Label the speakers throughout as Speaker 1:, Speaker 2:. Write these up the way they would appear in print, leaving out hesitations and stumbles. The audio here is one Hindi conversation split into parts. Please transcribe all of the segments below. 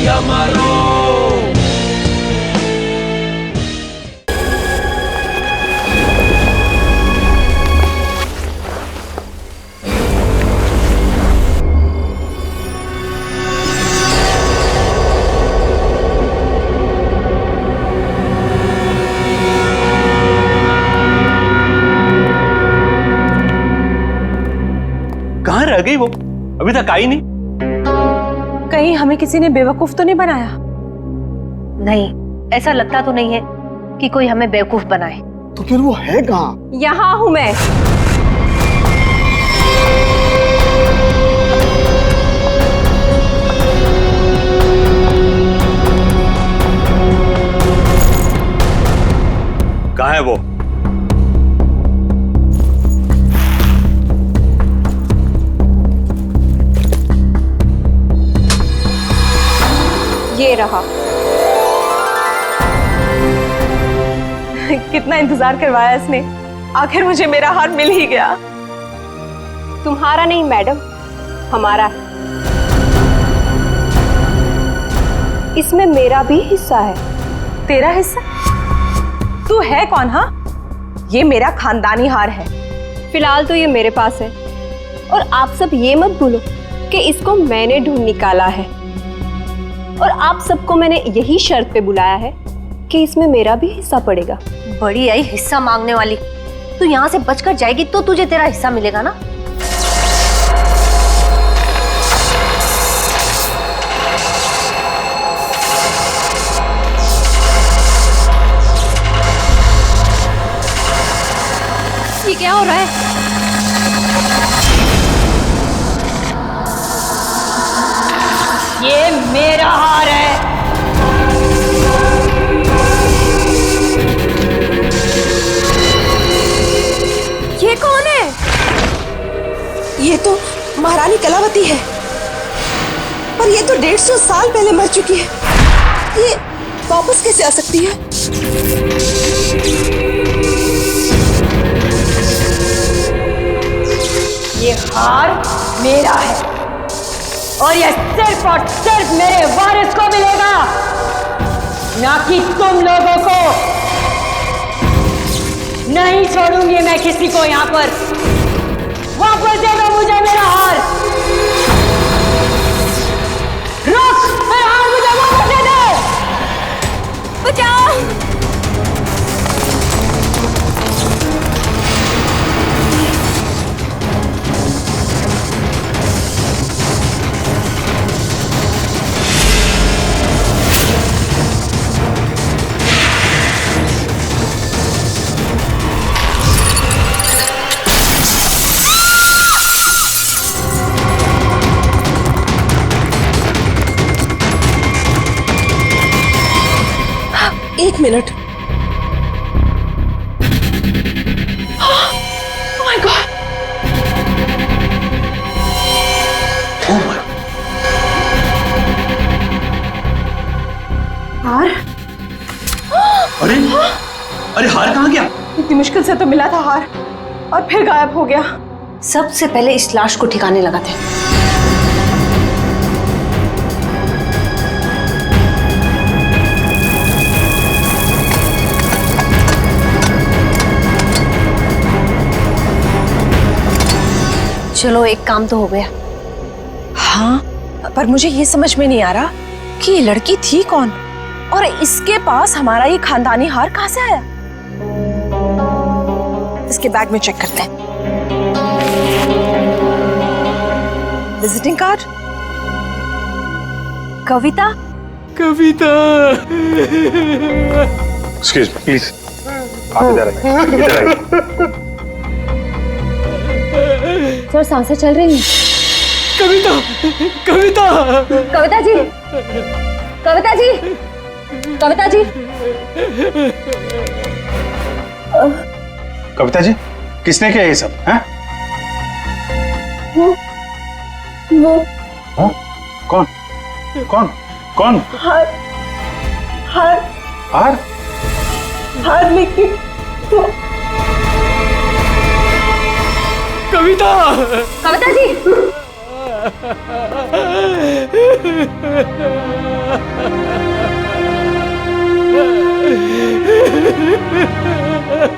Speaker 1: या मरो।
Speaker 2: कहाँ रह गई वो? अभी तक आई नहीं।
Speaker 3: कहीं हमें किसी ने बेवकूफ तो नहीं बनाया?
Speaker 4: नहीं, ऐसा लगता तो नहीं है कि कोई हमें बेवकूफ बनाए।
Speaker 5: तो फिर वो है कहाँ?
Speaker 3: यहाँ हूं मैं।
Speaker 2: कहाँ है वो?
Speaker 3: ये रहा। कितना इंतजार करवाया इसने, आखिर मुझे मेरा हार मिल ही गया। तुम्हारा नहीं मैडम, हमारा है। इसमें मेरा भी हिस्सा है। तेरा हिस्सा? तू है कौन? हाँ, ये मेरा खानदानी हार है। फिलहाल तो ये मेरे पास है, और आप सब ये मत भूलो कि इसको मैंने ढूंढ निकाला है, और आप सबको मैंने यही शर्त पे बुलाया है कि इसमें मेरा भी हिस्सा पड़ेगा।
Speaker 4: बड़ी आई हिस्सा मांगने वाली। तू यहाँ से बचकर जाएगी तो तुझे तेरा हिस्सा मिलेगा ना। ये क्या हो रहा है?
Speaker 3: ये मेरा हार है।
Speaker 4: ये कौन है?
Speaker 6: ये तो महारानी कलावती है, पर ये तो 150 साल पहले मर चुकी है। ये वापस कैसे आ सकती है?
Speaker 3: ये हार मेरा है, और ये सिर्फ और सिर्फ मेरे वारिस को मिलेगा, ना कि तुम लोगों को। नहीं छोड़ूंगी मैं किसी को यहाँ पर। वापस दे दो मुझे मेरा हार। रुक, मेरा हार मुझे वापस दे दो। बचाओ।
Speaker 6: एक मिनट।
Speaker 3: Oh my God! हार?
Speaker 2: अरे अरे हार कहाँ गया?
Speaker 3: इतनी मुश्किल से तो मिला था हार, और फिर गायब हो गया।
Speaker 4: सबसे पहले इस लाश को ठिकाने लगाते हैं। चलो, एक काम तो हो गया।
Speaker 3: हाँ, पर मुझे ये समझ में नहीं आ रहा कि ये लड़की थी कौन, और इसके पास हमारा ये खानदानी हार कहाँ से आया। इसके बैग में चेक करते हैं। Visiting card, Kavita.
Speaker 2: Kavita. Excuse me please, आप इधर आइए, इधर आइए।
Speaker 4: सर, सांसें चल रही हैं।
Speaker 2: कविता, कविता,
Speaker 4: कविता जी, कविता जी, कविता जी।
Speaker 2: कविता जी, किसने किया ये सब? हैं?
Speaker 4: वो
Speaker 2: हाँ? कौन? कौन? कौन?
Speaker 3: हार, हार,
Speaker 2: हार?
Speaker 3: हार लेके
Speaker 2: कविता,
Speaker 4: कविता जी।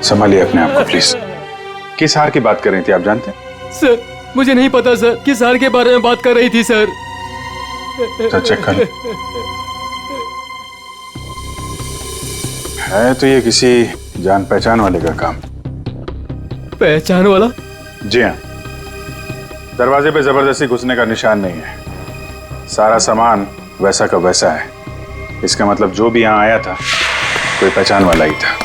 Speaker 2: संभालिए अपने आप को प्लीज। किस हार की बात कर रही थी आप जानते हैं?
Speaker 1: सर मुझे नहीं पता सर, किस हार के बारे में बात कर रही थी सर।
Speaker 2: तो चेक कर लो। है तो ये किसी जान पहचान वाले का काम।
Speaker 1: पहचान वाला?
Speaker 2: जी हाँ, दरवाजे पे जबरदस्ती घुसने का निशान नहीं है, सारा सामान वैसा का वैसा है। इसका मतलब जो भी यहाँ आया था कोई पहचान वाला ही था।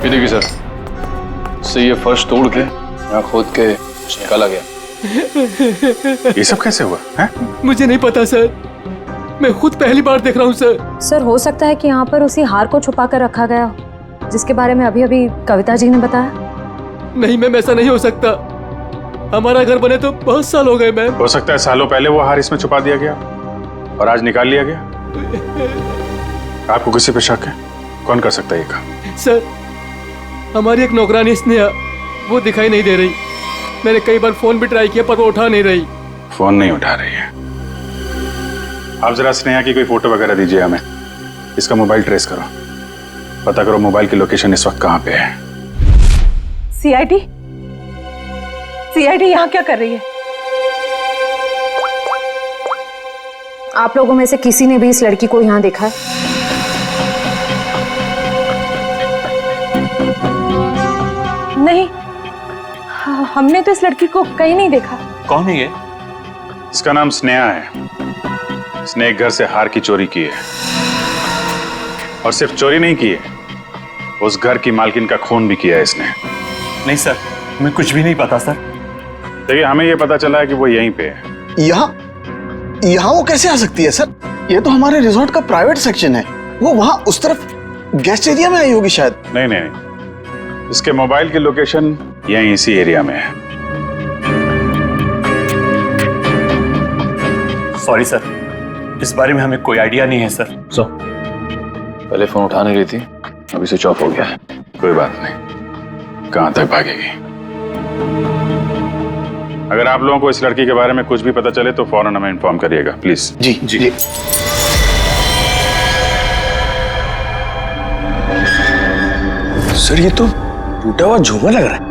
Speaker 7: ये देखिए सर, से ये फर्श तोड़ के यहाँ खोद के निकाला गया।
Speaker 2: ये सब कैसे हुआ है?
Speaker 1: मुझे नहीं पता सर, मैं खुद पहली बार देख रहा हूँ सर।
Speaker 8: सर हो सकता है कि यहाँ पर उसी हार को छुपा कर रखा गया हो जिसके बारे में अभी अभी कविता जी ने बताया।
Speaker 1: नहीं मैम, ऐसा नहीं हो सकता। हमारा घर बने तो बहुत साल हो गए मैम।
Speaker 2: हो सकता है सालों पहले वो हार इसमें छुपा दिया गया और आज निकाल लिया गया। आपको किसी पे शक है? कौन कर सकता है ये काम?
Speaker 1: सर हमारी एक नौकरानी स्नेहा, वो दिखाई नहीं दे रही। मैंने कई बार फोन भी ट्राई किया पर वो उठा नहीं रही।
Speaker 2: फोन नहीं उठा रही है? आप जरा स्नेहा की कोई फोटो वगैरह दीजिए हमें। इसका मोबाइल ट्रेस करो, पता करो मोबाइल की लोकेशन इस वक्त कहाँ पे है।
Speaker 3: सीआईडी यहाँ क्या कर रही है?
Speaker 8: आप लोगों में से किसी ने भी इस लड़की को यहाँ देखा है?
Speaker 3: नहीं, हमने तो इस लड़की को कहीं नहीं देखा।
Speaker 7: कौन है ये?
Speaker 2: इसका नाम स्नेहा है। इसने एक घर से हार की चोरी की है और सिर्फ चोरी नहीं की है, उस घर की मालकिन का खून भी किया है इसने।
Speaker 7: नहीं सर, मैं कुछ भी नहीं पता सर।
Speaker 2: देखिए हमें ये पता चला है कि वो यहीं पे है।
Speaker 5: यहाँ वो कैसे आ सकती है सर? ये तो हमारे रिजॉर्ट का प्राइवेट सेक्शन है। वो वहाँ उस तरफ गेस्ट एरिया में आई होगी शायद।
Speaker 2: नहीं, इसके मोबाइल की लोकेशन यहीं इसी एरिया में है।
Speaker 7: सॉरी सर, इस बारे में हमें कोई आइडिया नहीं है सर। पहले फोन उठाने गई थी, अभी स्विच ऑफ हो गया है।
Speaker 2: कोई बात नहीं, कहां तक भागेगी? अगर आप लोगों को इस लड़की के बारे में कुछ भी पता चले तो फौरन हमें इन्फॉर्म करिएगा प्लीज।
Speaker 5: जी। सर ये तो टूटा हुआ झूमर लग रहा है।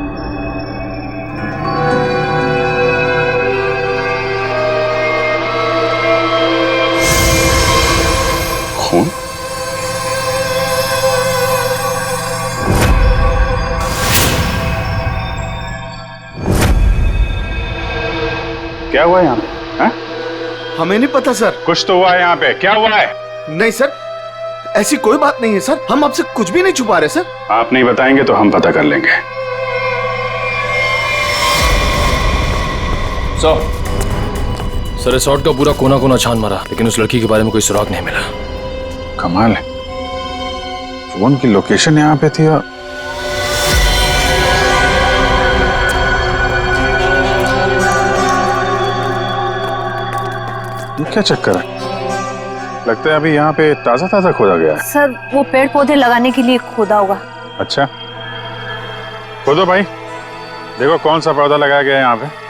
Speaker 2: खून? क्या हुआ यहाँ पे? हाँ?
Speaker 5: हमें नहीं पता सर।
Speaker 2: कुछ तो हुआ है यहाँ पे, क्या हुआ है?
Speaker 5: नहीं सर, ऐसी कोई बात नहीं है सर। हम आपसे कुछ भी नहीं छुपा रहे सर।
Speaker 2: आप नहीं बताएंगे तो हम पता कर लेंगे।
Speaker 7: सर रिसोर्ट का पूरा कोना कोना छान मारा, लेकिन उस लड़की के बारे में कोई सुराग नहीं मिला।
Speaker 2: कमाल है, फोन की लोकेशन यहाँ पे थी और ये क्या चक्कर है? लगता है अभी यहाँ पे ताजा ताजा खोदा गया है।
Speaker 4: सर वो पेड़ पौधे लगाने के लिए खोदा होगा।
Speaker 2: अच्छा, खोदो भाई, देखो कौन सा पौधा लगाया गया है यहाँ पे।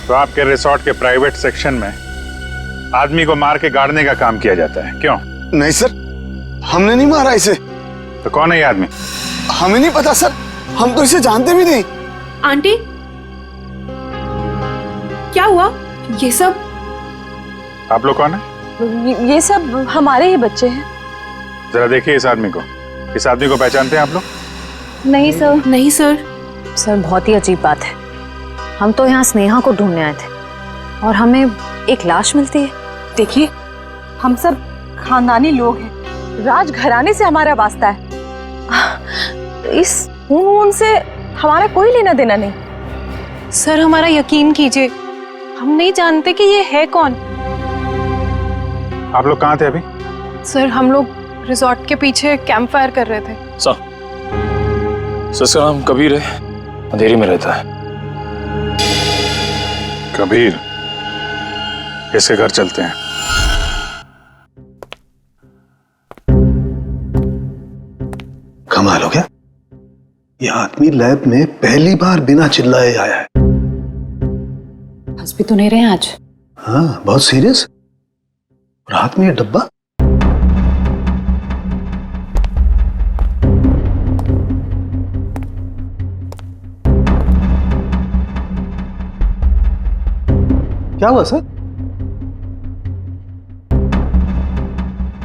Speaker 2: तो आपके रिसोर्ट के प्राइवेट सेक्शन में आदमी को मार के गाड़ने का काम किया जाता है, क्यों?
Speaker 5: नहीं सर, हमने नहीं मारा इसे।
Speaker 2: तो कौन है ये आदमी?
Speaker 5: हमें नहीं पता सर, हम तो इसे जानते भी नहीं।
Speaker 9: आंटी, क्या हुआ? ये सब
Speaker 2: आप लोग कौन है?
Speaker 3: ये सब हमारे ही बच्चे हैं।
Speaker 2: जरा देखिए इस आदमी को। इस आदमी को पहचानते हैं आप लोग?
Speaker 3: नहीं सर।
Speaker 9: नहीं सर।
Speaker 8: सर बहुत ही अजीब बात है, हम तो यहाँ स्नेहा को ढूंढने आए थे और हमें एक लाश मिलती है।
Speaker 3: देखिए, हम सब खानदानी लोग हैं, राजघराने से हमारा वास्ता है। इस खून से हमारा कोई लेना देना नहीं।
Speaker 9: सर हमारा यकीन कीजिए, हम नहीं जानते कि ये है कौन।
Speaker 2: आप लोग कहाँ थे अभी?
Speaker 9: सर हम लोग रिजॉर्ट के पीछे कैंप फायर कर रहे थे।
Speaker 7: सर इसका नाम कबीर है, अंधेरी में रहता है।
Speaker 2: कबीर, इसके घर चलते हैं।
Speaker 5: कमाल हो गया, ये आदमी लैब में पहली बार बिना चिल्लाए आया है।
Speaker 9: हंस भी तो नहीं रहे आज।
Speaker 5: हाँ, बहुत सीरियस। और हाथ में ये डब्बा। क्या हुआ सर?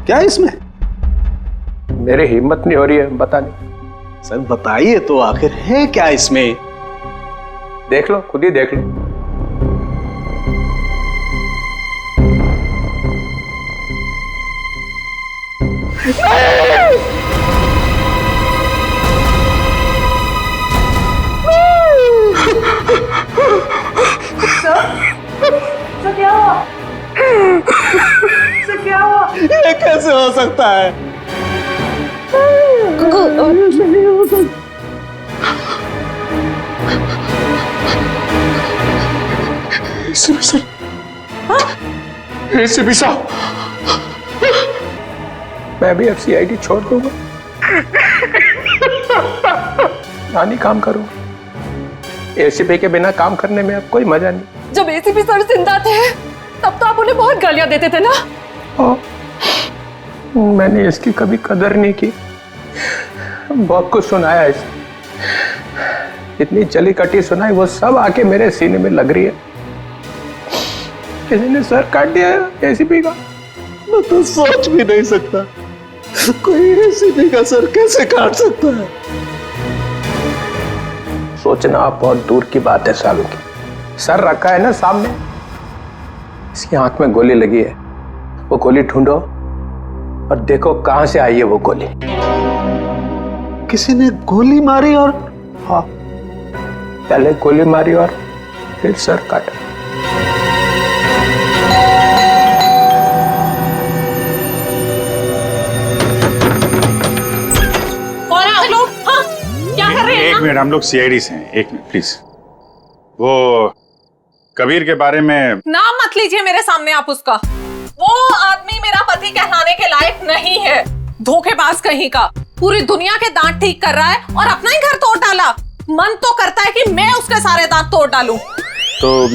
Speaker 5: क्या है इसमें?
Speaker 10: मेरी हिम्मत नहीं हो रही है बताने।
Speaker 5: सर बताइए तो, आखिर है क्या इसमें?
Speaker 10: देख लो, खुद ही देख लो।
Speaker 3: क्या हुआ? क्या हुआ?
Speaker 5: ये कैसे हो सकता है? नहीं हो सकता।
Speaker 2: एसीपी साहब,
Speaker 10: मैं भी अब सीआईडी छोड़ दूंगा, नानी काम करूंगा। एसीपी के बिना काम करने में अब कोई मजा नहीं।
Speaker 3: जब एसीपी सर जिंदा थे तब तो आप उन्हें बहुत गालियां देते थे ना?
Speaker 10: मैंने इसकी कभी कदर नहीं की। बहुत कुछ सुनाया इसे, इतनी चली कटी सुनाई, वो सब आके मेरे सीने में लग रही है। किसी ने सर काट दिया एसीपी का।
Speaker 5: मैं तो सोच भी नहीं सकता, कोई एसीपी का सर कैसे काट सकता है।
Speaker 10: सोचना बहुत दूर की बात है सालों की। सर रखा है ना सामने, इसकी आंख में गोली लगी है। वो गोली ढूंढो और देखो कहां से आई है वो गोली।
Speaker 5: किसी ने गोली मारी और?
Speaker 10: हाँ, पहले गोली मारी और फिर सर काटा।
Speaker 3: कौन है आप लोग? हाँ? क्या कर रहे हैं?
Speaker 2: एक मिनट, हम लोग सीआईडी से हैं। एक मिनट प्लीज। वो कबीर के बारे में
Speaker 3: नाम मत लीजिए मेरे सामने आप उसका। वो आदमी मेरा पति कहलाने के लायक नहीं है। धोखेबाज कहीं का, पूरी दुनिया के दांत ठीक कर रहा है और अपना ही घर तोड़ डाला। मन तो करता है कि मैं उसके सारे दांत तोड़ डालूं।
Speaker 2: तो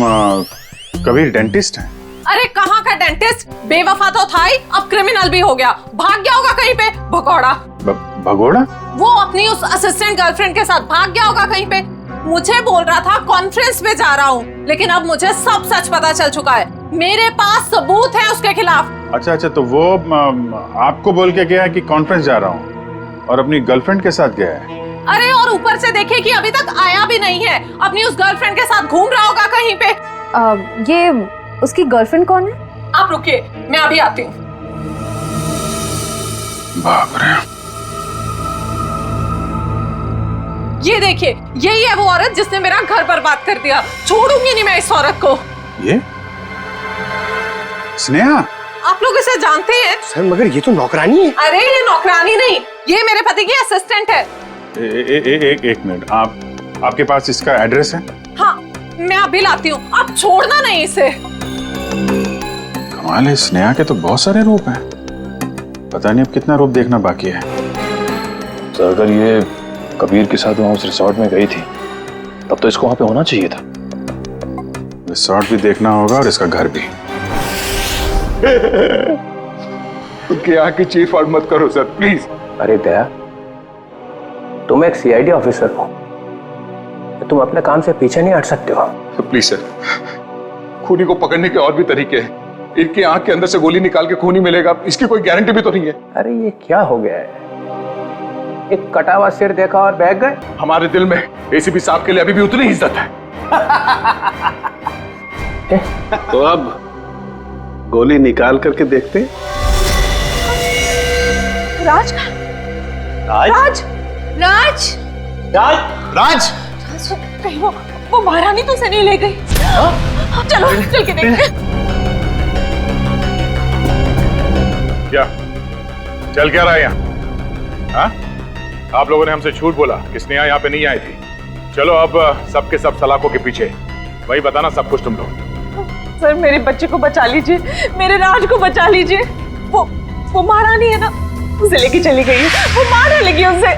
Speaker 2: कबीर डेंटिस्ट है?
Speaker 3: अरे कहाँ का डेंटिस्ट, बेवफा तो था ही, अब क्रिमिनल भी हो गया। भाग गया होगा कहीं पे, भगोड़ा।
Speaker 2: भगोड़ा?
Speaker 3: वो अपनी उस असिस्टेंट गर्लफ्रेंड के साथ भाग गया होगा कहीं पे। मुझे बोल रहा था कॉन्फ्रेंस पे जा रहा हूँ, लेकिन अब मुझे सब सच पता चल चुका है। मेरे पास सबूत है उसके खिलाफ।
Speaker 2: अच्छा, तो वो आपको बोल के गया कि कॉन्फ्रेंस जा रहा हूँ और अपनी गर्लफ्रेंड के साथ गया है?
Speaker 3: अरे और ऊपर से देखिए कि अभी तक आया भी नहीं है, अपनी उस गर्लफ्रेंड के साथ घूम रहा होगा कहीं पे।
Speaker 8: ये उसकी गर्लफ्रेंड कौन है?
Speaker 3: आप रुकिए, मैं अभी आती हूँ।
Speaker 2: बाप रे।
Speaker 3: ये देखिए, यही है वो औरत जिसने मेरा घर बर्बाद कर दिया। छोड़ूंगी नहीं मैं इस औरत को।
Speaker 2: ये स्नेहा?
Speaker 3: आप लोग इसे जानते हैं?
Speaker 10: सर मगर ये तो नौकरानी है।
Speaker 3: अरे ये नौकरानी नहीं, ये मेरे पति की असिस्टेंट है।
Speaker 2: एक मिनट, आपके पास इसका एड्रेस है?
Speaker 3: हाँ, मैं अभी लाती हूँ, आप छोड़ना नहीं इसे।
Speaker 2: कमाल है, स्नेहा के तो बहुत सारे रूप हैं। पता नहीं अब कितना रूप देखना बाकी है।
Speaker 7: सर अगर ये कबीर के साथ वहां उस रिसोर्ट में गई थी तब तो इसको वहां पे होना चाहिए था।
Speaker 2: रिसोर्ट भी देखना होगा और इसका घर भी।
Speaker 10: उनकी आंख की चीर फाड़ मत करो सर, प्लीज। अरे दया, तुम एक सीआईडी ऑफिसर हो, तुम अपने काम से पीछे नहीं हट सकते हो।
Speaker 11: प्लीज सर, खूनी को पकड़ने के और भी तरीके हैं। इनकी आंख के अंदर से गोली निकाल के खूनी मिलेगा, इसकी कोई गारंटी भी तो नहीं है।
Speaker 10: अरे ये क्या हो गया है? एक कटा हुआ सिर देखा और बह गए।
Speaker 11: हमारे दिल में एसीपी साहब के लिए अभी भी उतनी ही इज्जत है।
Speaker 5: तो अब गोली निकाल करके देखते हैं।
Speaker 6: राज
Speaker 5: राज
Speaker 6: राज
Speaker 5: राज राज
Speaker 6: कहीं वो महारानी तो से नहीं ले गई। चलो चल के देखते हैं।
Speaker 2: क्या चल क्या रहा है यहाँ? हाँ? आप लोगों ने हमसे झूठ बोला कि स्नेहा यहाँ पे नहीं आई थी। चलो अब सबके सब सलाखों के पीछे, वही बताना सब कुछ तुम लोग।
Speaker 6: सर मेरे बच्चे को बचा लीजिए, मेरे राज को बचा लीजिए। वो महारानी है ना, उसे लेके चली गई है, वो मारने लगी उसे।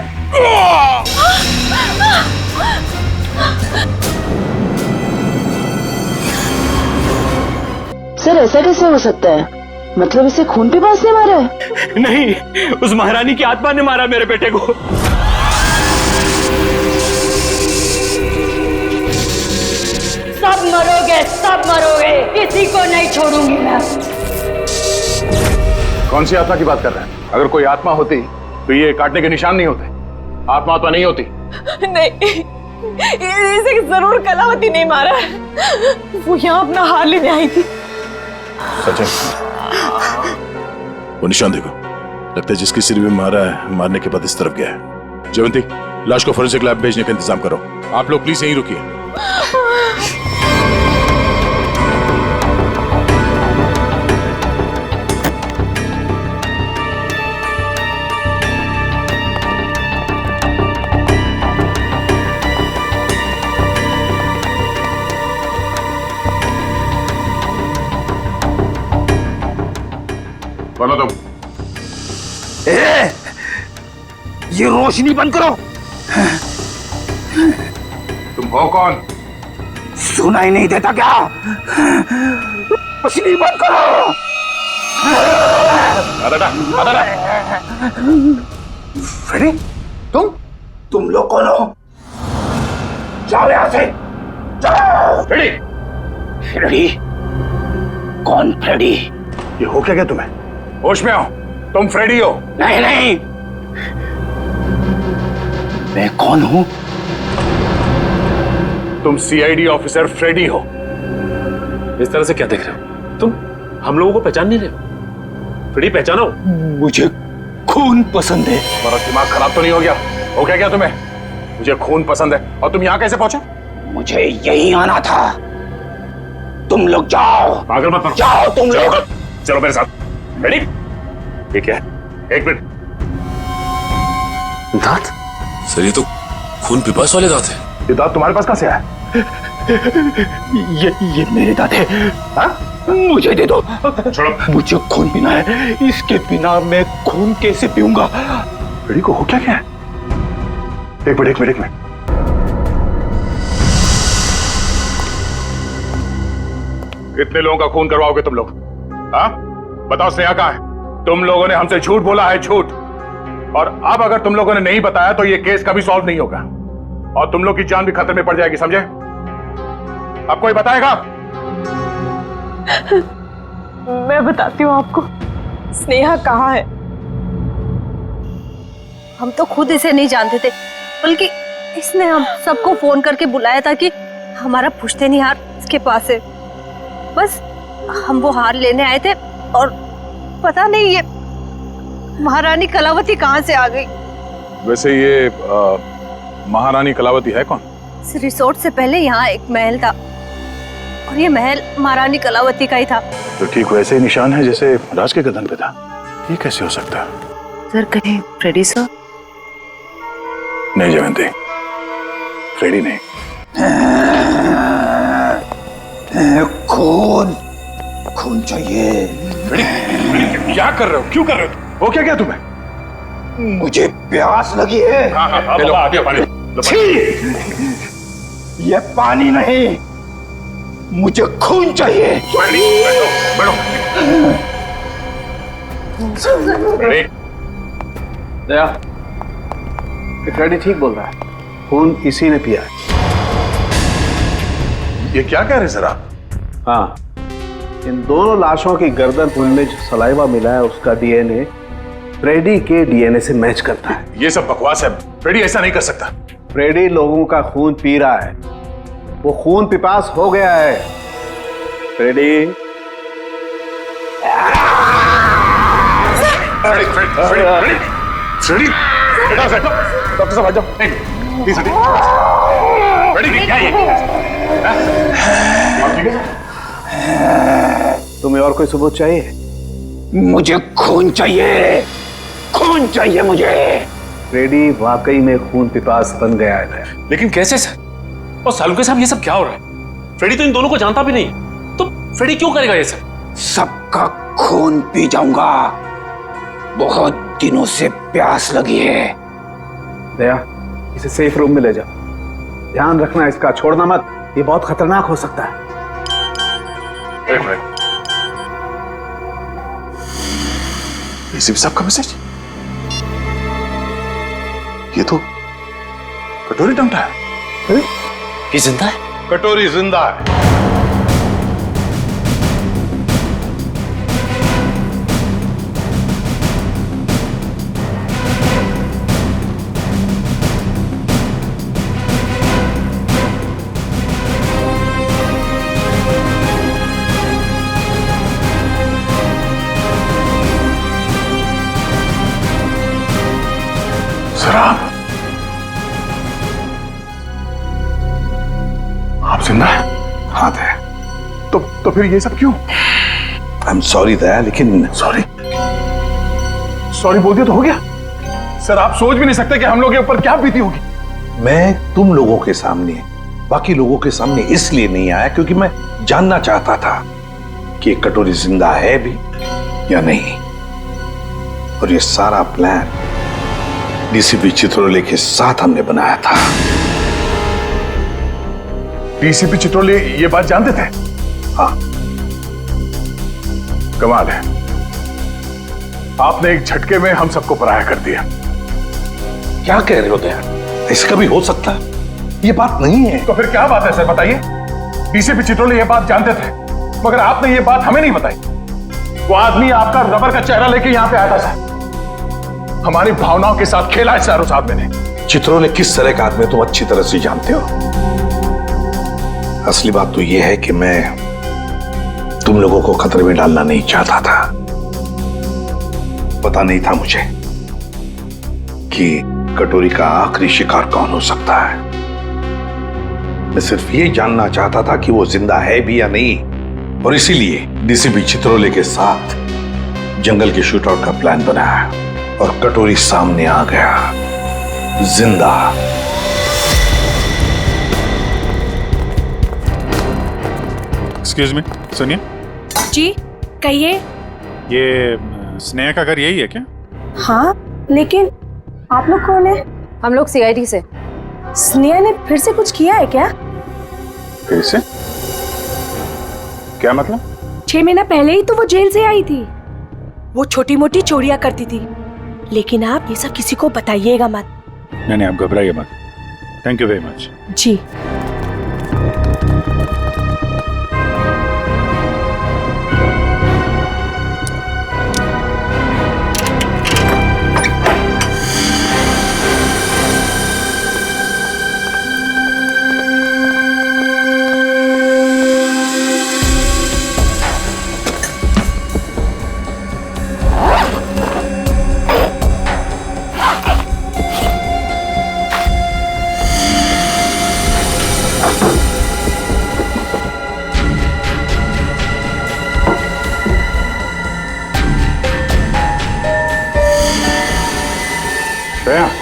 Speaker 12: सर ऐसा कैसे हो सकता है? मतलब इसे खून पिपास ने मारा है?
Speaker 1: नहीं, उस महारानी की आत्मा ने मारा मेरे बेटे को।
Speaker 12: सब मरोगे, सब मरोगे, किसी को नहीं छोड़ूंगी मैं।
Speaker 2: कौन सी आत्मा की बात कर रहे हैं? अगर कोई आत्मा होती तो ये काटने के निशान नहीं होते। आत्मा तो नहीं होती।
Speaker 6: नहीं, इसे जरूर कलावती नहीं मारा है। वो यहाँ अपना हार लेने आई थी।
Speaker 11: सचिन, वो निशान देखो, लगता है जिसकी सिर में मारा है, मारने के बाद इस तरफ गया है। जयवंती, लाश को फोरेंसिक लैब भेजने का इंतजाम करो। आप लोग प्लीज यहीं रुकिए।
Speaker 2: बोलो तुम।
Speaker 5: ये रोशनी बंद करो।
Speaker 2: तुम हो कौन?
Speaker 5: सुनाई नहीं देता क्या? रोशनी बंद करो। फ्रेडी, तुम लोग कौन हो? जाओ यहां से, जाओ।
Speaker 2: Freddy,
Speaker 5: Freddy? कौन फ्रेडी?
Speaker 2: ये हो क्या गया तुम्हें? होश में आओ, तुम फ्रेडी हो?
Speaker 5: नहीं नहीं, मैं कौन हूं?
Speaker 2: तुम सीआईडी ऑफिसर फ्रेडी हो।
Speaker 1: इस तरह से क्या देख रहे हो तुम? हम लोगों को पहचान नहीं रहे हो? फ्रेडी पहचानो।
Speaker 5: मुझे खून पसंद है।
Speaker 2: तुम्हारा दिमाग खराब तो नहीं हो गया? हो क्या तुमने? मुझे खून पसंद है और तुम यहाँ कैसे पहुंचे?
Speaker 5: मुझे यही आना था। तुम लोग जाओ।
Speaker 2: पागल मत बनो।
Speaker 5: जाओ तुम लोग।
Speaker 2: चलो मेरे साथ। रेडी? ठीक है, एक मिनट।
Speaker 5: दांत?
Speaker 11: सर ये तो खून पिपास वाले दांत है।
Speaker 2: ये दांत तुम्हारे पास कहां से आया?
Speaker 5: ये मेरे दांत है। हाँ? मुझे दे दो।
Speaker 2: छोड़ो।
Speaker 5: मुझे खून पीना है, इसके बिना मैं खून कैसे पीऊंगा?
Speaker 2: रेडी को हो क्या है? एक मिनट। कितने लोगों का खून करवाओगे तुम लोग? हाँ? बताओ स्नेहा कहाँ है? तुम लोगों ने हमसे झूठ बोला है, झूठ। और अब अगर तुम लोगों ने नहीं बताया तो ये केस कभी सॉल्व नहीं होगा और तुम लोग की जान भी खतरे में पड़ जाएगी, समझे? अब कोई बताएगा?
Speaker 6: मैं बताती हूँ आपको, स्नेहा कहाँ है।
Speaker 4: हम तो खुद इसे नहीं जानते थे, बल्कि इसने हम सबको फोन करके बुलाया था कि हमारा पुश्तैनी हार इसके पास है। बस हम वो हार लेने आए थे और पता नहीं ये महारानी कलावती कहाँ से आ गई।
Speaker 2: वैसे ये महारानी कलावती है कौन?
Speaker 4: इस रिसोर्ट से पहले यहाँ एक महल था और ये महल महारानी कलावती का ही था।
Speaker 2: तो ठीक वैसे ही निशान है जैसे राज के गर्दन पे था। ये कैसे हो सकता है?
Speaker 12: सर कहीं फ्रेडी सर?
Speaker 2: नहीं जयवंती, फ्रेडी नहीं।
Speaker 5: खून चाहिए।
Speaker 2: क्या कर रहे हो? क्यों कर रहे हो? वो क्या तुम्हें?
Speaker 5: मुझे प्यास लगी है।
Speaker 2: हाँ, लो, पानी।
Speaker 5: ये पानी नहीं, मुझे खून चाहिए।
Speaker 2: बैठो।
Speaker 5: दया, फ्रेडी ठीक बोल रहा है, खून इसी ने पिया है।
Speaker 2: ये क्या कह रहे सर आप?
Speaker 5: हाँ, इन दोनों लाशों की गर्दन में जो सलाइवा मिला है उसका डीएनए
Speaker 10: फ्रेडी के डीएनए से मैच करता है।
Speaker 11: ये सब बकवास है, फ्रेडी ऐसा नहीं कर सकता।
Speaker 10: फ्रेडी लोगों का खून पी रहा है, वो खून पिपास हो गया है। फ्रेडी
Speaker 11: डॉक्टर साहब आ जाओ। प्लीज हटिए। फ्रेडी क्या
Speaker 10: तुम्हें और कोई सबूत चाहिए?
Speaker 5: मुझे खून चाहिए, खून चाहिए मुझे।
Speaker 10: फ्रेडी वाकई में खून पिपास बन गया है।
Speaker 7: लेकिन कैसे सर? और सालुके साहब ये सब क्या हो रहा है? फ्रेडी तो इन दोनों को जानता भी नहीं, तो फ्रेडी क्यों करेगा ये सब?
Speaker 5: सबका खून पी जाऊंगा, बहुत दिनों से प्यास लगी है।
Speaker 10: दया, इसे सेफ रूम में ले जाओ, ध्यान रखना इसका, छोड़ना मत, ये बहुत खतरनाक हो सकता है।
Speaker 11: एक मिनट, एसीपी साहब का मैसेज, ये तो कटोरी टंगटा है।
Speaker 7: ये जिंदा है?
Speaker 11: कटोरी जिंदा है। आप जिंदा है?
Speaker 5: हाँ दया।
Speaker 11: तो फिर ये सब क्यों?
Speaker 5: आई एम सॉरी दया, लेकिन
Speaker 11: सॉरी बोल दिया तो हो गया। सर आप सोच भी नहीं सकते कि हम लोग के ऊपर क्या बीती होगी।
Speaker 5: मैं तुम लोगों के सामने, बाकी लोगों के सामने इसलिए नहीं आया क्योंकि मैं जानना चाहता था कि ये कटोरी जिंदा है भी या नहीं। और ये सारा प्लान डीसीपी चित्रोले के साथ हमने बनाया था।
Speaker 11: डीसीपी चित्रोले ये बात जानते थे?
Speaker 5: हाँ।
Speaker 11: कमाल है, आपने एक झटके में हम सबको पराया कर दिया।
Speaker 5: क्या कह रहे हो दया? ऐसा कभी हो सकता है? ये बात नहीं है।
Speaker 11: तो फिर क्या बात है सर, बताइए। डीसीपी चित्रोले ये बात जानते थे, मगर आपने ये बात हमें नहीं बताई। वो आदमी आपका रबर का चेहरा लेके यहां पे आया था सर, हमारी भावनाओं के साथ खेला है सर उस आदमी ने।
Speaker 5: चित्रोले किस तरह का आदमी तुम अच्छी तरह से जानते हो। असली बात तो यह है कि मैं तुम लोगों को खतरे में डालना नहीं चाहता था। पता नहीं था मुझे कि कटोरी का आखिरी शिकार कौन हो सकता है। मैं सिर्फ ये जानना चाहता था कि वो जिंदा है भी या नहीं, और इसीलिए डीसीपी चित्रोले के साथ जंगल के शूटआउट का प्लान बनाया और कटोरी सामने आ गया जिंदा।
Speaker 2: एक्सक्यूज मी, सुनिए।
Speaker 6: जी कहिए।
Speaker 2: ये स्नेहा का घर यही है क्या?
Speaker 6: हाँ, लेकिन आप लोग कौन है?
Speaker 8: हम लोग सीआईडी से।
Speaker 6: स्नेहा ने फिर से कुछ किया है क्या?
Speaker 2: फिर से? क्या मतलब?
Speaker 6: 6 महीना पहले ही तो वो जेल से आई थी। वो छोटी मोटी चोरियां करती थी, लेकिन आप ये सब किसी को बताइएगा मत।
Speaker 2: नहीं, आप घबराइए मत। Thank you very much.
Speaker 6: जी।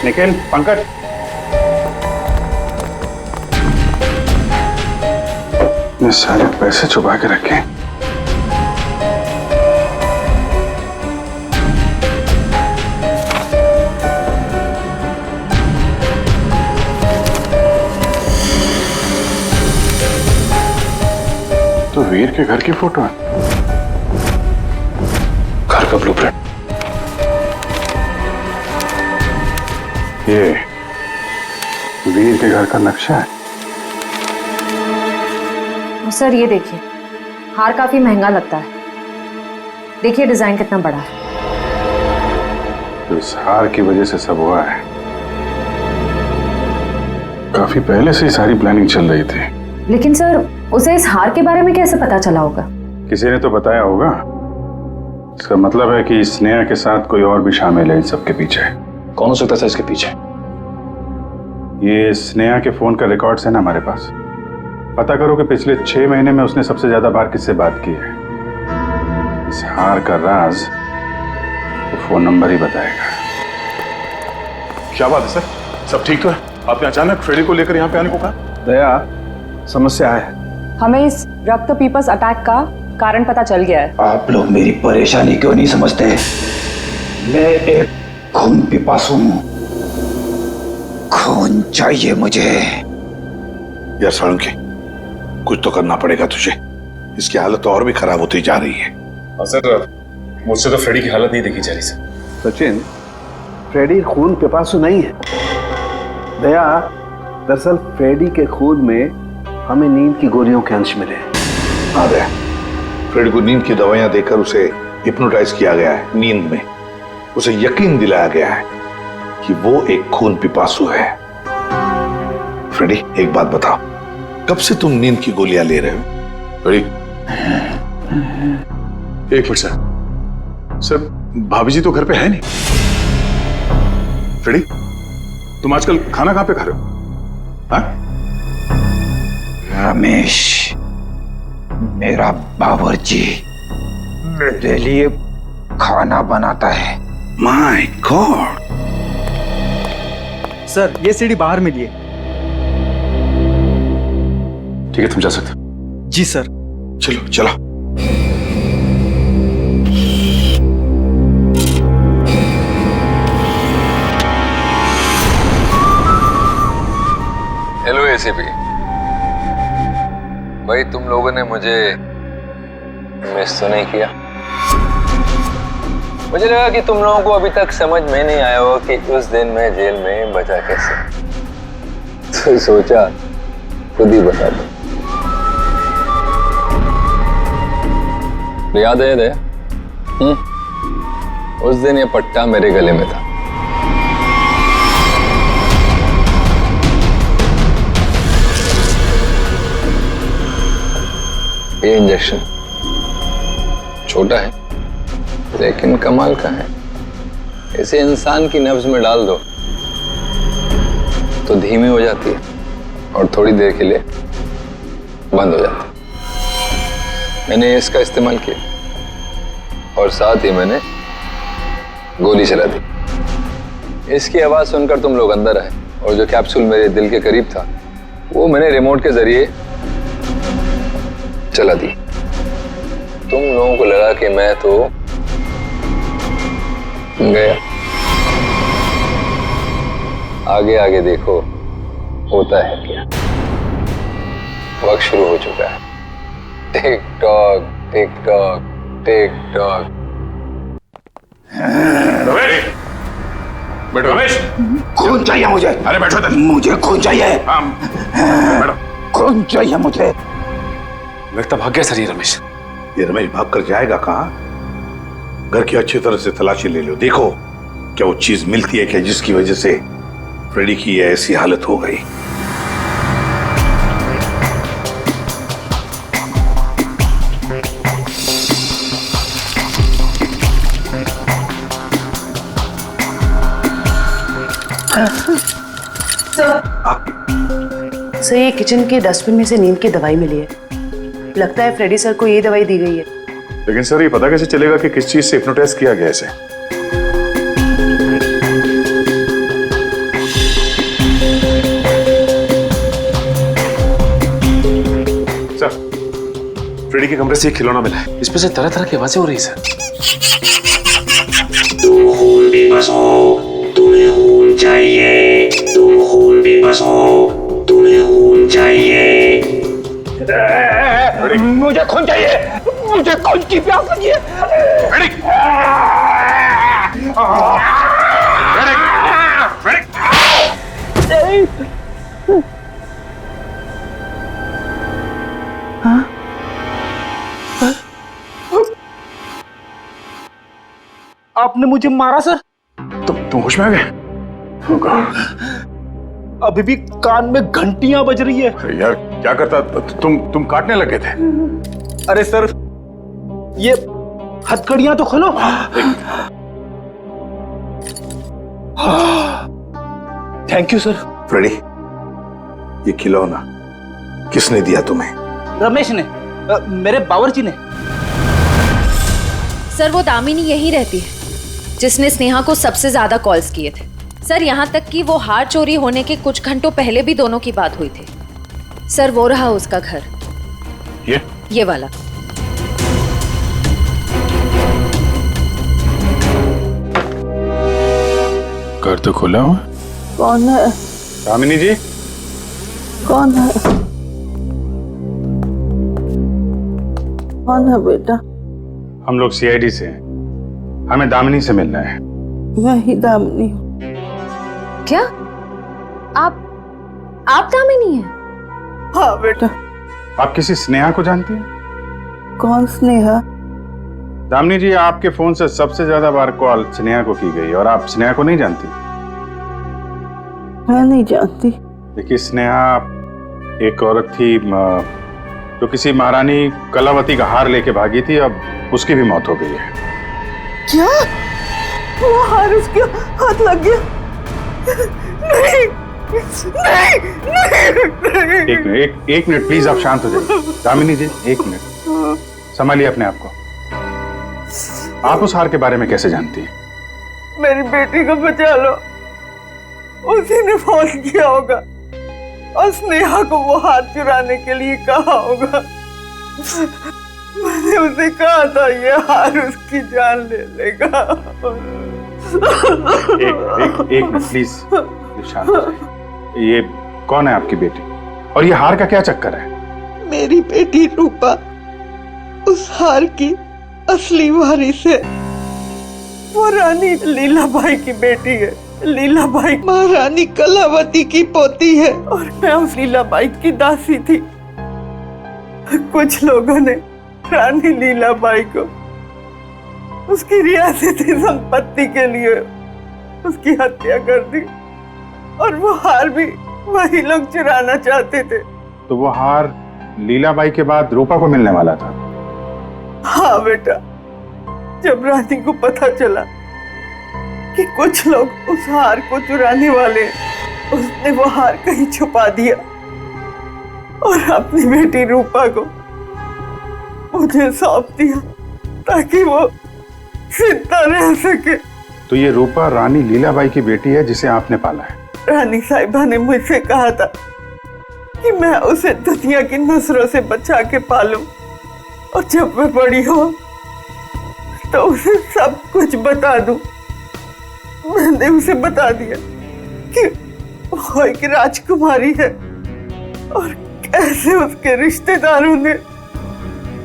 Speaker 2: निखिल, पंकज,
Speaker 11: ये सारे पैसे छुपा के रखे। तो वीर के घर की फोटो है, घर का ब्लूप्रिंट। ये वीर के घर का नक्शा है।
Speaker 8: सर ये देखिए, हार काफी महंगा लगता है। देखिए डिजाइन कितना बड़ा है।
Speaker 2: तो इस हार की वजह से सब हुआ है। काफी पहले से ही सारी प्लानिंग चल रही थी।
Speaker 8: लेकिन सर, उसे इस हार के बारे में कैसे पता चला होगा?
Speaker 2: किसी ने तो बताया होगा। इसका मतलब है कि स्नेहा के साथ कोई और भी शामिल है इन सब के पीछे।
Speaker 7: कौन हो सकता है इसके पीछे?
Speaker 2: ये स्नेहा के फोन का रिकॉर्ड्स है ना हमारे पास। पता करो कि पिछले 6 महीने में उसने सबसे ज्यादा बार किससे बात की है। इस हार का राज तो फोन नंबर ही बताएगा।
Speaker 11: क्या बात है सर? सब ठीक तो है? आपने अचानक फ्रेडी को लेकर यहाँ पे आने को कहा?
Speaker 10: दया, समस्या है।
Speaker 13: हमें इस रक्त पीपस अटैक का कारण पता चल गया है।
Speaker 14: आप लोग मेरी परेशानी क्यों नहीं समझते? मैं एक खून पिपासु हूं। खून चाहिए मुझे।
Speaker 5: यार साळुंखे, कुछ तो करना पड़ेगा तुझे। इसकी हालत और भी खराब होती जा रही है।
Speaker 7: हाँ सर, मुझसे तो फ्रेडी की हालत नहीं देखी जा रही सर।
Speaker 10: सचिन, फ्रेडी खून पिपासु नहीं है। दया, दरअसल फ्रेडी के खून में हमें नींद की गोलियों के अंश मिले हैं।
Speaker 5: हाँ दया, फ्रेडी को नींद की दवाइयां देकर उसे हिप्नोटाइज किया गया है। नींद में उसे यकीन दिलाया गया है कि वो एक खून पिपासु है। फ्रेडी, एक बात बताओ, कब से तुम नींद की गोलियां ले रहे हो?
Speaker 11: फ्रेडी, एक मिनट सर। सर, भाभी जी तो घर पे है नहीं। फ्रेडी, तुम आजकल खाना कहां पे खा रहे हो? हाँ?
Speaker 14: रमेश, मेरा बावर्ची मेरे लिए खाना बनाता है।
Speaker 5: My God.
Speaker 1: सर, ये सीढ़ी बाहर मिली है।
Speaker 11: ठीक है, तुम जा सकते हो।
Speaker 1: जी सर।
Speaker 5: चलो चलो।
Speaker 7: हेलो एसीपी भाई, तुम लोगों ने मुझे मिस तो नहीं किया? मुझे लगा कि तुम लोगों को अभी तक समझ में नहीं आया हो कि उस दिन मैं जेल में बचा कैसे, तो सोचा खुद ही बता दो। याद है दया? उस दिन ये पट्टा मेरे गले में था। ये इंजेक्शन छोटा है लेकिन कमाल का है। इसे इंसान की नब्ज में डाल दो तो धीमी हो जाती है और थोड़ी देर के लिए बंद हो जाती है। मैंने इसका इस्तेमाल किया और साथ ही मैंने गोली चला दी। इसकी आवाज सुनकर तुम लोग अंदर आए और जो कैप्सूल मेरे दिल के करीब था वो मैंने रिमोट के जरिए चला दी। तुम लोगों को लगा कि मैं तो गया। आगे आगे देखो होता है क्या। वक्त शुरू हो चुका है। Tick tock tick tock tick tock.
Speaker 5: Ramesh, बैठो। रमेश,
Speaker 14: खून चाहिए मुझे।
Speaker 5: अरे बैठो इधर।
Speaker 14: मुझे खून चाहिए।
Speaker 5: बैठो।
Speaker 14: खून चाहिए मुझे।
Speaker 11: लगता भाग गया सर ये रमेश।
Speaker 5: ये रमेश भाग कर जाएगा कहाँ? घर की अच्छी तरह से तलाशी ले लो, देखो क्या वो चीज मिलती है क्या जिसकी वजह से फ्रेडी की ऐसी हालत हो गई।
Speaker 13: सर, ये किचन के डस्टबिन में से नींद की दवाई मिली है। लगता है फ्रेडी सर को ये दवाई दी गई है।
Speaker 11: लेकिन सर, ये पता कैसे चलेगा कि किस चीज से हिप्नोटाइज किया गया इसे? सर, फ्रेडी के कमरे से एक खिलौना मिला है। इसमें से तरह तरह की आवाजें हो रही है सर।
Speaker 15: तुम खून बेबस हो, तुम्हें खून चाहिए। तुम खून बेबस हो, तुम्हें खून चाहिए।
Speaker 14: मुझे खून चाहिए। मुझे खून की प्यास लगी है।
Speaker 1: आपने मुझे मारा सर?
Speaker 11: तुम होश में आ गए?
Speaker 14: अभी भी कान में घंटियां बज रही है।
Speaker 11: अरे यार क्या करता, तुम काटने लगे थे।
Speaker 14: अरे सर, ये हथकड़ियां तो खोलो। Thank you sir.
Speaker 5: फ्रेडी, ये खिलौना किसने दिया तुम्हें?
Speaker 14: रमेश ने, मेरे बावर्ची ने।
Speaker 8: सर वो दामिनी यही रहती है जिसने स्नेहा को सबसे ज्यादा कॉल्स किए थे। सर यहाँ तक कि वो हार चोरी होने के कुछ घंटों पहले भी दोनों की बात हुई थी। सर वो रहा उसका घर, ये वाला।
Speaker 11: घर तो खुला हुआ।
Speaker 6: कौन है?
Speaker 2: दामिनी जी।
Speaker 6: कौन है? कौन है बेटा?
Speaker 2: हम लोग सीआईडी से हैं, हमें दामिनी से मिलना है।
Speaker 6: मैं ही दामिनी हूँ।
Speaker 8: क्या आप दामिनी हैं?
Speaker 6: हाँ बेटा।
Speaker 2: आप किसी स्नेहा को जानती हैं?
Speaker 6: कौन स्नेहा?
Speaker 2: दामिनी जी, आपके फोन से सबसे ज्यादा बार कॉल स्नेहा को की गई और आप स्नेहा को नहीं जानती?
Speaker 6: मैं नहीं जानती।
Speaker 2: देखिए, स्नेहा एक औरत थी जो किसी महारानी कलावती का हार लेके भागी थी, अब उसकी भी मौत हो गई है।
Speaker 6: क्या? वो हार उसके हाथ लग गया? नहीं, नहीं,
Speaker 2: एक मिनट प्लीज, आप शांत हो जाइए। दामिनी जी, एक मिनट, संभालिए अपने आप को। आप उस हार के बारे में कैसे जानती हैं?
Speaker 6: मेरी बेटी को बचा लो, उसी ने फोन किया होगा और स्नेहा को वो हार चुराने के लिए कहा होगा। मैंने उसे कहा था ये हार उसकी जान ले लेगा।
Speaker 2: एक मिनट प्लीज, शांत हो जाइए। ये कौन है आपकी बेटी और ये हार का क्या चक्कर है?
Speaker 6: मेरी बेटी रूपा उस हार की असली वारिस है। वो रानी लीलाबाई की बेटी है। लीलाबाई महारानी कलावती की पोती है और मैं उस लीलाबाई की दासी थी। कुछ लोगों ने रानी लीलाबाई को उसकी रियासती संपत्ति के लिए उसकी हत्या कर दी और वो हार भी वही लोग चुराना चाहते थे।
Speaker 2: तो वो हार लीलाबाई के बाद रूपा को मिलने वाला था?
Speaker 6: हाँ बेटा, जब रानी को पता चला कि कुछ लोग उस हार को चुराने वाले, उसने वो हार कहीं छुपा दिया और अपनी बेटी रूपा को मुझे सौंप दिया ताकि वो जिंदा रह सके।
Speaker 2: तो ये रूपा रानी लीलाबाई की बेटी है जिसे आपने पाला है?
Speaker 6: रानी साहिबा ने मुझसे कहा था कि मैं उसे दुनिया की नजरों से बचा के पालूं और जब मैं बड़ी हो तो उसे सब कुछ बता दूं। मैंने उसे बता दिया कि वो एक राजकुमारी है और कैसे उसके रिश्तेदारों ने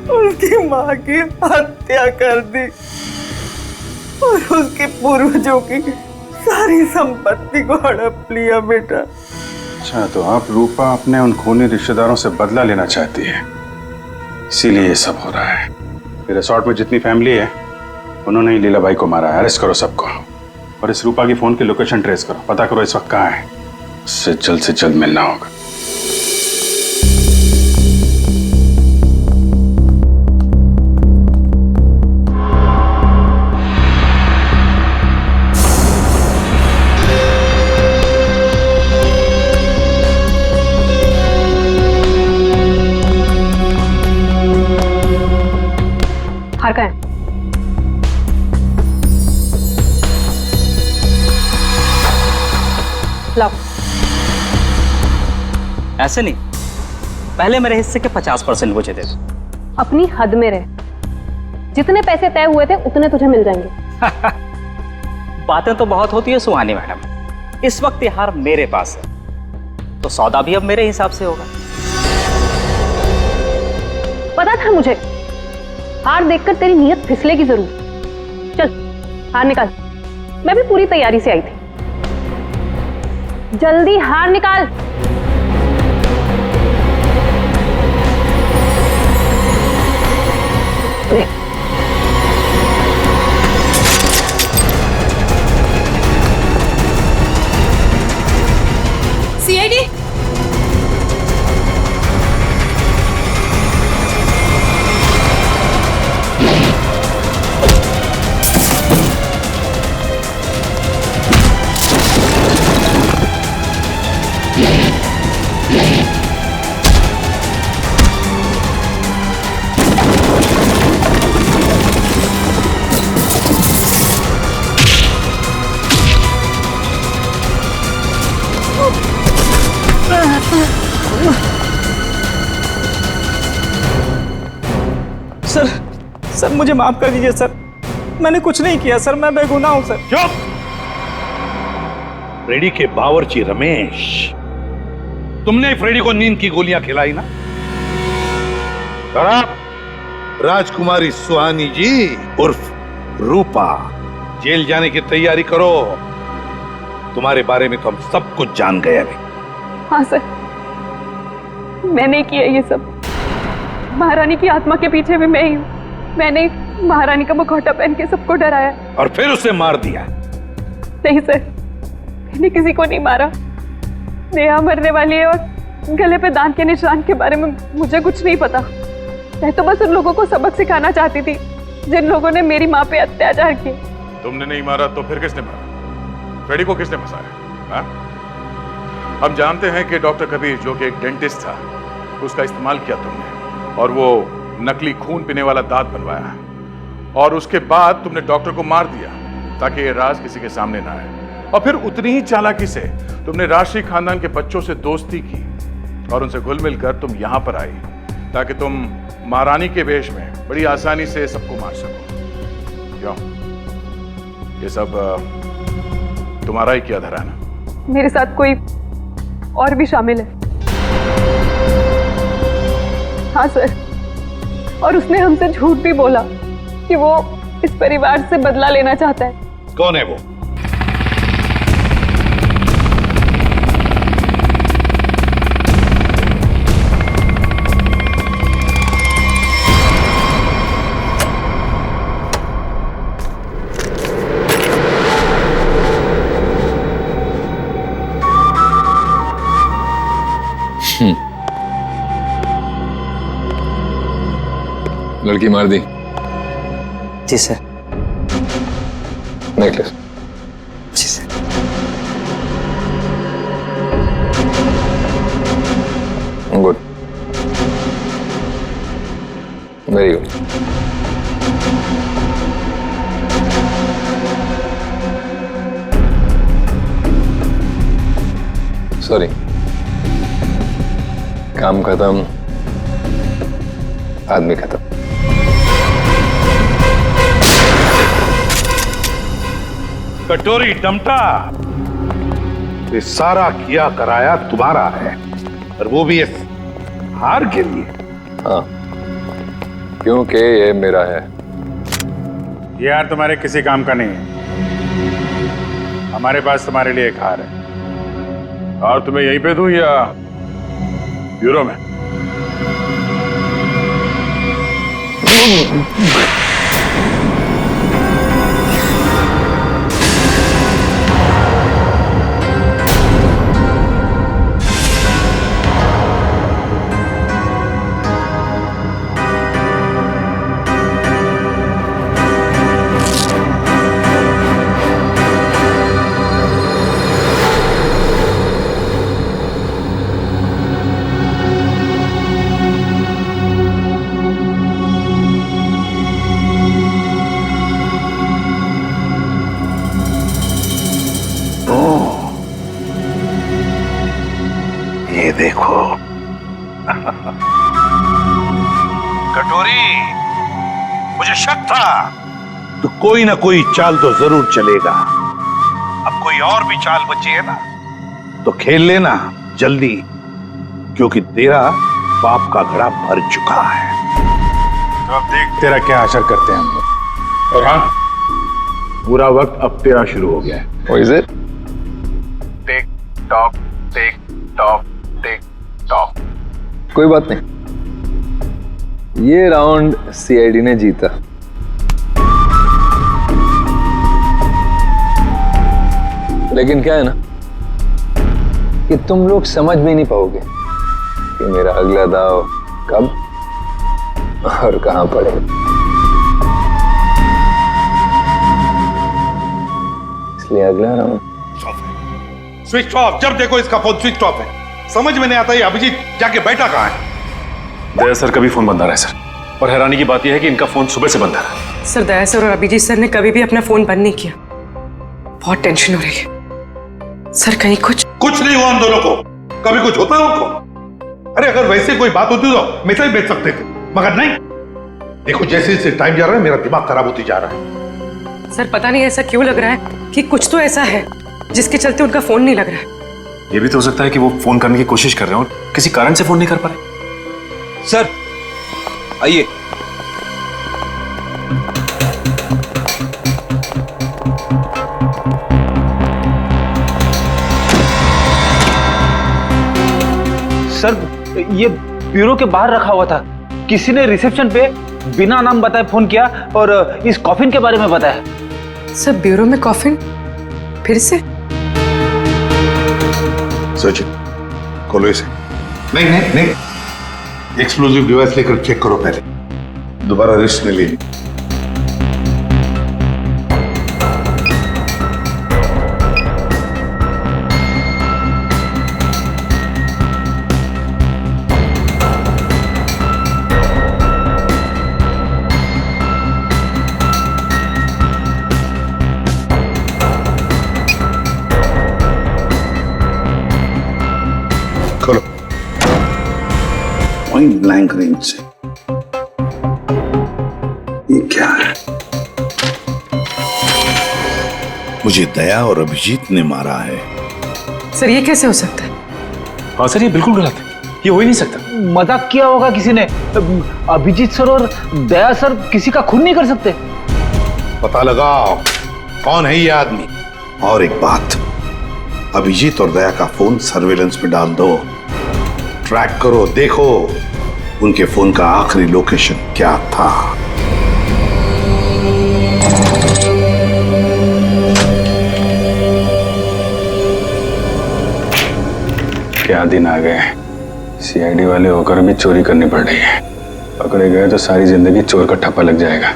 Speaker 6: उसकी माँ की हत्या कर दी और उसके पूर्वजों की सारी संपत्ति को हड़प लिया। बेटा,
Speaker 2: अच्छा, तो आप रूपा अपने उन खूनी रिश्तेदारों से बदला लेना चाहती है, इसीलिए ये सब हो रहा है। रिसोर्ट में जितनी फैमिली है उन्होंने ही लीलाबाई को मारा है। अरेस्ट करो सबको और इस रूपा की फोन की लोकेशन ट्रेस करो, पता करो इस वक्त कहाँ है। उससे जल्द मिलना होगा।
Speaker 8: हार का है? लाओ।
Speaker 16: ऐसे नहीं, पहले मेरे हिस्से के 50% मुझे दे दो।
Speaker 8: अपनी हद में रहे, जितने पैसे तय हुए थे उतने तुझे मिल जाएंगे।
Speaker 16: बातें तो बहुत होती है सुहानी मैडम, इस वक्त ये हार मेरे पास है तो सौदा भी अब मेरे हिसाब से होगा।
Speaker 8: पता था मुझे, हार देखकर तेरी नीयत फिसलेगी जरूर। चल हार निकाल, मैं भी पूरी तैयारी से आई थी। जल्दी हार निकाल।
Speaker 16: सर मुझे माफ कर दीजिए सर, मैंने कुछ नहीं किया सर, मैं बेगुनाह हूं सर।
Speaker 5: चुप! फ्रेडी के बावर्ची रमेश, तुमने फ्रेडी को नींद की गोलियां खिलाई ना? राजकुमारी सुहानी जी उर्फ रूपा जेल जाने की तैयारी करो। तुम्हारे बारे में तो हम सब कुछ जान गए अभी।
Speaker 9: हाँ सर, मैंने किया ये सब। महारानी की आत्मा के पीछे भी मैं ही हूँ। मैंने महारानी का मुखौटा पहन के सबको डराया
Speaker 5: और फिर उसे मार दिया।
Speaker 9: नहीं सर, मैंने किसी को नहीं मारा। नेहा मरने वाली है और गले पे दांत के निशान के बारे में मुझे कुछ नहीं पता। मैं तो बस उन लोगों को सबक सिखाना चाहती थी जिन लोगों ने मेरी माँ पे अत्याचार किए।
Speaker 11: तुमने नहीं मारा तो फिर किसने मारा? फ्रेडी को किसने फंसाया? हाँ? हम जानते हैं कि डॉक्टर कबीर, जो कि एक डेंटिस्ट था, उसका इस्तेमाल किया तुमने और वो नकली खून पीने वाला दांत बनवाया, और उसके बाद तुमने डॉक्टर को मार दिया ताकि ये राज किसी के सामने ना आए। और फिर उतनी ही चालाकी से तुमने राष्ट्रीय खानदान के बच्चों से दोस्ती की और उनसे घुल मिलकर तुम यहां पर आई ताकि तुम महारानी के वेश में बड़ी आसानी से सबको मार सको। क्यों? ये सब तुम्हारा ही किया धरा ना?
Speaker 9: मेरे साथ कोई और भी शामिल है। हाँ सर, और उसने हमसे झूठ भी बोला कि वो इस परिवार से बदला लेना चाहता है।
Speaker 5: कौन है वो?
Speaker 7: लड़की मार दी?
Speaker 16: जी सर।
Speaker 7: नेकलेस?
Speaker 16: जी sir.
Speaker 7: Good, very good. Sorry, काम खत्म, आदमी खत्म।
Speaker 5: कटोरी डमटा, ये सारा किया कराया तुम्हारा है, और वो भी इस हार के लिए।
Speaker 7: हाँ, क्योंकि ये मेरा है।
Speaker 2: ये यार तुम्हारे किसी काम का नहीं है। हमारे पास तुम्हारे लिए एक हार है। और तुम्हें यहीं पे दूं या ब्यूरो में?
Speaker 5: देखो कटोरी, मुझे शक था तो कोई ना कोई चाल तो जरूर चलेगा। अब कोई और भी चाल बची है ना तो खेल लेना जल्दी, क्योंकि तेरा पाप का घड़ा भर चुका है।
Speaker 2: तो अब देख तेरा क्या असर करते हैं हम लोग। और हाँ, पूरा वक्त अब तेरा शुरू हो गया है।
Speaker 7: What is it?
Speaker 2: Tick tock tick tock tick tock.
Speaker 7: कोई बात नहीं, ये राउंड सीआईडी ने जीता। लेकिन क्या है ना कि तुम लोग समझ भी नहीं पाओगे कि मेरा अगला दाव कब और कहां पड़ेगा। इसलिए अगला राउंड
Speaker 5: स्विच ऑफ। जब देखो इसका फोन स्विच ऑफ है। समझ में नहीं आता ये अभिजीत जाके बैठा कहाँ है?
Speaker 17: दया सर का भी फोन बंद आ रहा है सर, और हैरानी की बात यह है कि इनका फोन सुबह से बंद आ रहा है।
Speaker 13: सर, दया सर और अभिजीत सर ने कभी भी अपना फोन बंद नहीं किया। बहुत टेंशन हो रही है सर। कहीं कुछ
Speaker 5: नहीं हुआ उन दोनों को? कभी कुछ होता है उनको? अरे अगर वैसे कोई बात होती तो मैसेज भेज सकते थे, मगर नहीं। देखो जैसे जैसे टाइम जा रहा है मेरा दिमाग खराब होती जा रहा है।
Speaker 13: सर पता नहीं ऐसा क्यों लग रहा है कि कुछ तो ऐसा है जिसके चलते उनका फोन नहीं लग रहा है।
Speaker 17: ये भी तो हो सकता है कि वो फोन करने की कोशिश कर रहे हैं और किसी कारण से फोन नहीं कर पा रहे।
Speaker 18: सर आइए।
Speaker 16: सर ये ब्यूरो के बाहर रखा हुआ था, किसी ने रिसेप्शन पे बिना नाम बताए फोन किया और इस कॉफिन के बारे में बताया।
Speaker 13: सर ब्यूरो में कॉफिन फिर से?
Speaker 5: सचिन खोलो इसे। नहीं नहीं नहीं, एक्सप्लोजिव डिवाइस लेकर चेक करो पहले, दोबारा रिस्क नहीं लेनी। पॉइंट ब्लैंक रेंज से ये क्या है? मुझे दया और अभिजीत ने मारा है।
Speaker 13: सर ये कैसे हो सकता है?
Speaker 17: हाँ सर ये बिल्कुल गलत है, ये हो ही नहीं सकता।
Speaker 16: मजाक किया होगा किसी ने। अभिजीत सर और दया सर किसी का खून नहीं कर सकते।
Speaker 5: पता लगाओ कौन है ये आदमी। और एक बात, अभिजीत और दया का फोन सर्वेलेंस में डाल दो, ट्रैक करो, देखो उनके फोन का आखिरी लोकेशन क्या था।
Speaker 2: क्या दिन आ गए, सीआईडी वाले होकर भी चोरी करनी पड़ रही है। पकड़े गए तो सारी जिंदगी चोर का ठप्पा लग जाएगा।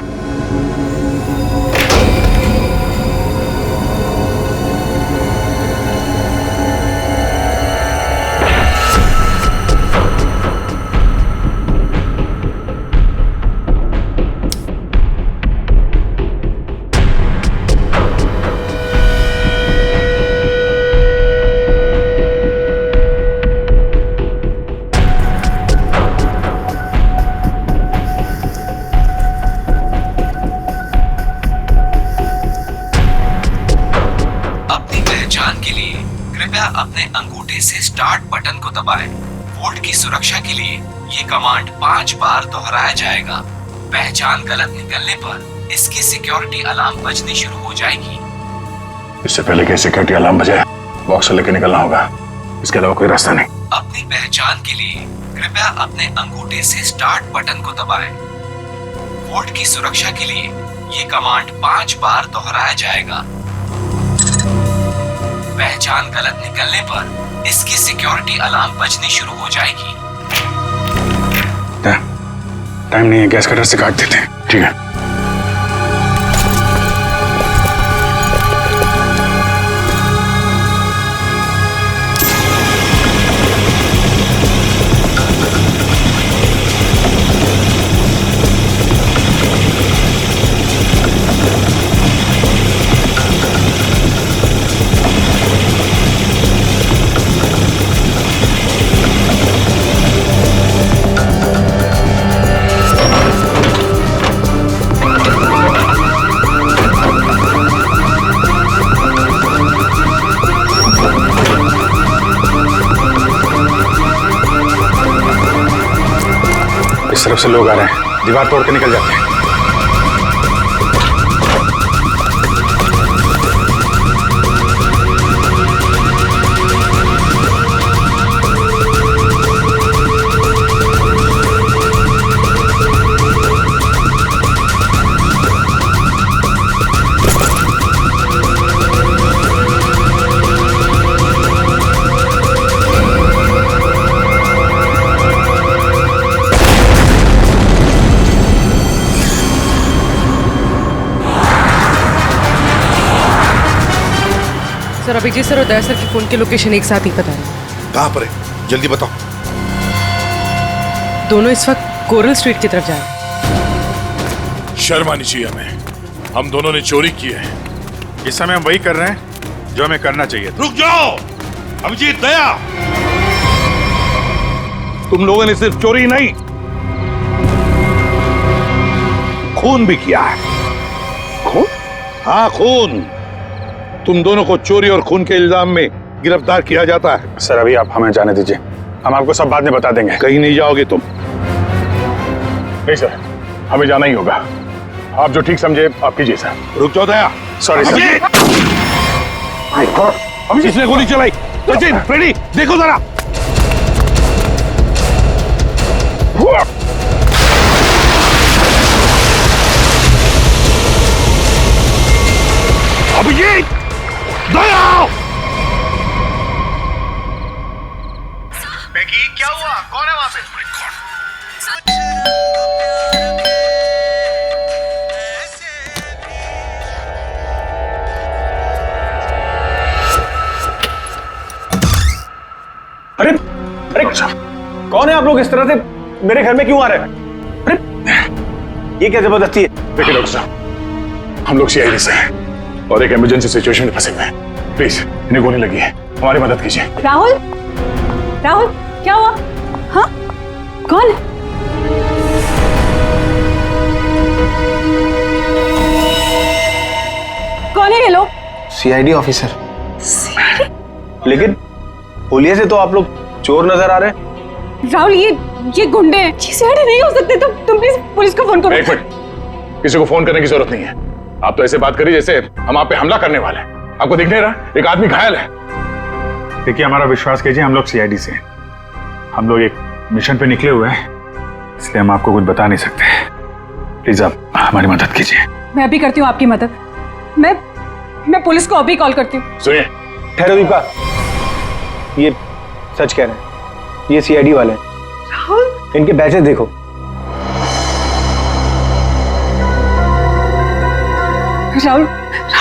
Speaker 18: अपने अंगूठे से स्टार्ट बटन को दबाएं। वोल्ट की सुरक्षा के लिए ये कमांड 5 बार दोहराया जाएगा। पहचान गलत निकलने पर इसकी सिक्योरिटी अलार्म बजनी शुरू हो जाएगी।
Speaker 2: इससे पहले कि सिक्योरिटी अलार्म बजे बॉक्स लेके निकलना होगा, इसके अलावा कोई रास्ता नहीं।
Speaker 18: अपनी पहचान के लिए कृपया अपने अंगूठे से स्टार्ट बटन को दबाएं। वोल्ट की सुरक्षा के लिए ये कमांड 5 बार दोहराया जाएगा। पहचान गलत निकलने पर इसकी सिक्योरिटी अलार्म बजनी शुरू हो जाएगी।
Speaker 2: टाइम नहीं है, गैस कटर से काट देते हैं। ठीक है। इस तरफ से लोग आ रहे हैं, दीवार तोड़ के निकल जाते हैं।
Speaker 13: सर अभिजीत सर और दया सर की फोन की लोकेशन एक साथ ही पता है।
Speaker 5: कहां पर है जल्दी बताओ।
Speaker 13: दोनों इस वक्त कोरल स्ट्रीट की तरफ जा रहे हैं।
Speaker 11: शर्म आनी चाहिए हमें, हम दोनों ने चोरी की है।
Speaker 2: इस समय हम वही कर रहे हैं जो हमें करना चाहिए।
Speaker 5: रुक जाओ अभिजीत, दया, तुम लोगों ने सिर्फ चोरी नहीं खून भी किया है। खून? हाँ, खून। तुम दोनों को चोरी और खून के इल्जाम में गिरफ्तार किया जाता है।
Speaker 2: सर अभी आप हमें जाने दीजिए, हम आपको सब बाद में बता देंगे।
Speaker 5: कहीं नहीं जाओगे तुम।
Speaker 2: नहीं सर, हमें जाना ही होगा। आप जो ठीक समझे आप कीजिए सर।
Speaker 5: रुक जाओ दया।
Speaker 2: Sorry sir.
Speaker 5: इसने गोली चलाई। सचिन, फ्रेडी, देखो जरा। अभिजीत, दया।
Speaker 15: बेकी, क्या हुआ? कौन है वहां पे?
Speaker 16: अरे अरे कौन है आप लोग? इस तरह से मेरे घर में क्यों आ रहे हैं? अरे ये क्या जबरदस्ती है?
Speaker 2: देखिए डॉक्टर साहब, हम लोग सीआईडी से हैं और एक इमरजेंसी सिचुएशन में फंसे हुए हैं। प्लीज, इन्हें गोली लगी है, हमारी मदद कीजिए।
Speaker 9: राहुल, राहुल क्या हुआ? हाँ, कौन है? कौन है ये लोग?
Speaker 16: CID officer. लेकिन होलिये से तो आप लोग चोर नजर आ रहे हैं।
Speaker 9: राहुल, ये गुंडे हैं। ये सीआईडी नहीं हो सकते। तुम प्लीज पुलिस को फोन करो।
Speaker 2: एक मिनट, किसी को फोन करने की जरूरत नहीं है। आप तो ऐसे बात करिए जैसे हम आप पे हमला करने वाले हैं। आपको दिख नहीं रहा एक आदमी घायल है? देखिए, हमारा विश्वास कीजिए, हम लोग सीआईडी से हैं। हम लोग एक मिशन पे निकले हुए हैं, इसलिए हम आपको कुछ बता नहीं सकते। प्लीज आप हमारी मदद कीजिए।
Speaker 9: मैं अभी करती हूँ आपकी मदद। मैं पुलिस को अभी कॉल करती हूँ।
Speaker 2: सुनिए।
Speaker 16: ठहरो दीपा, ये सच कह रहे हैं। ये सीआईडी वाले हैं।
Speaker 9: राहुल,
Speaker 16: इनके बैचेस देखो।
Speaker 9: राहुल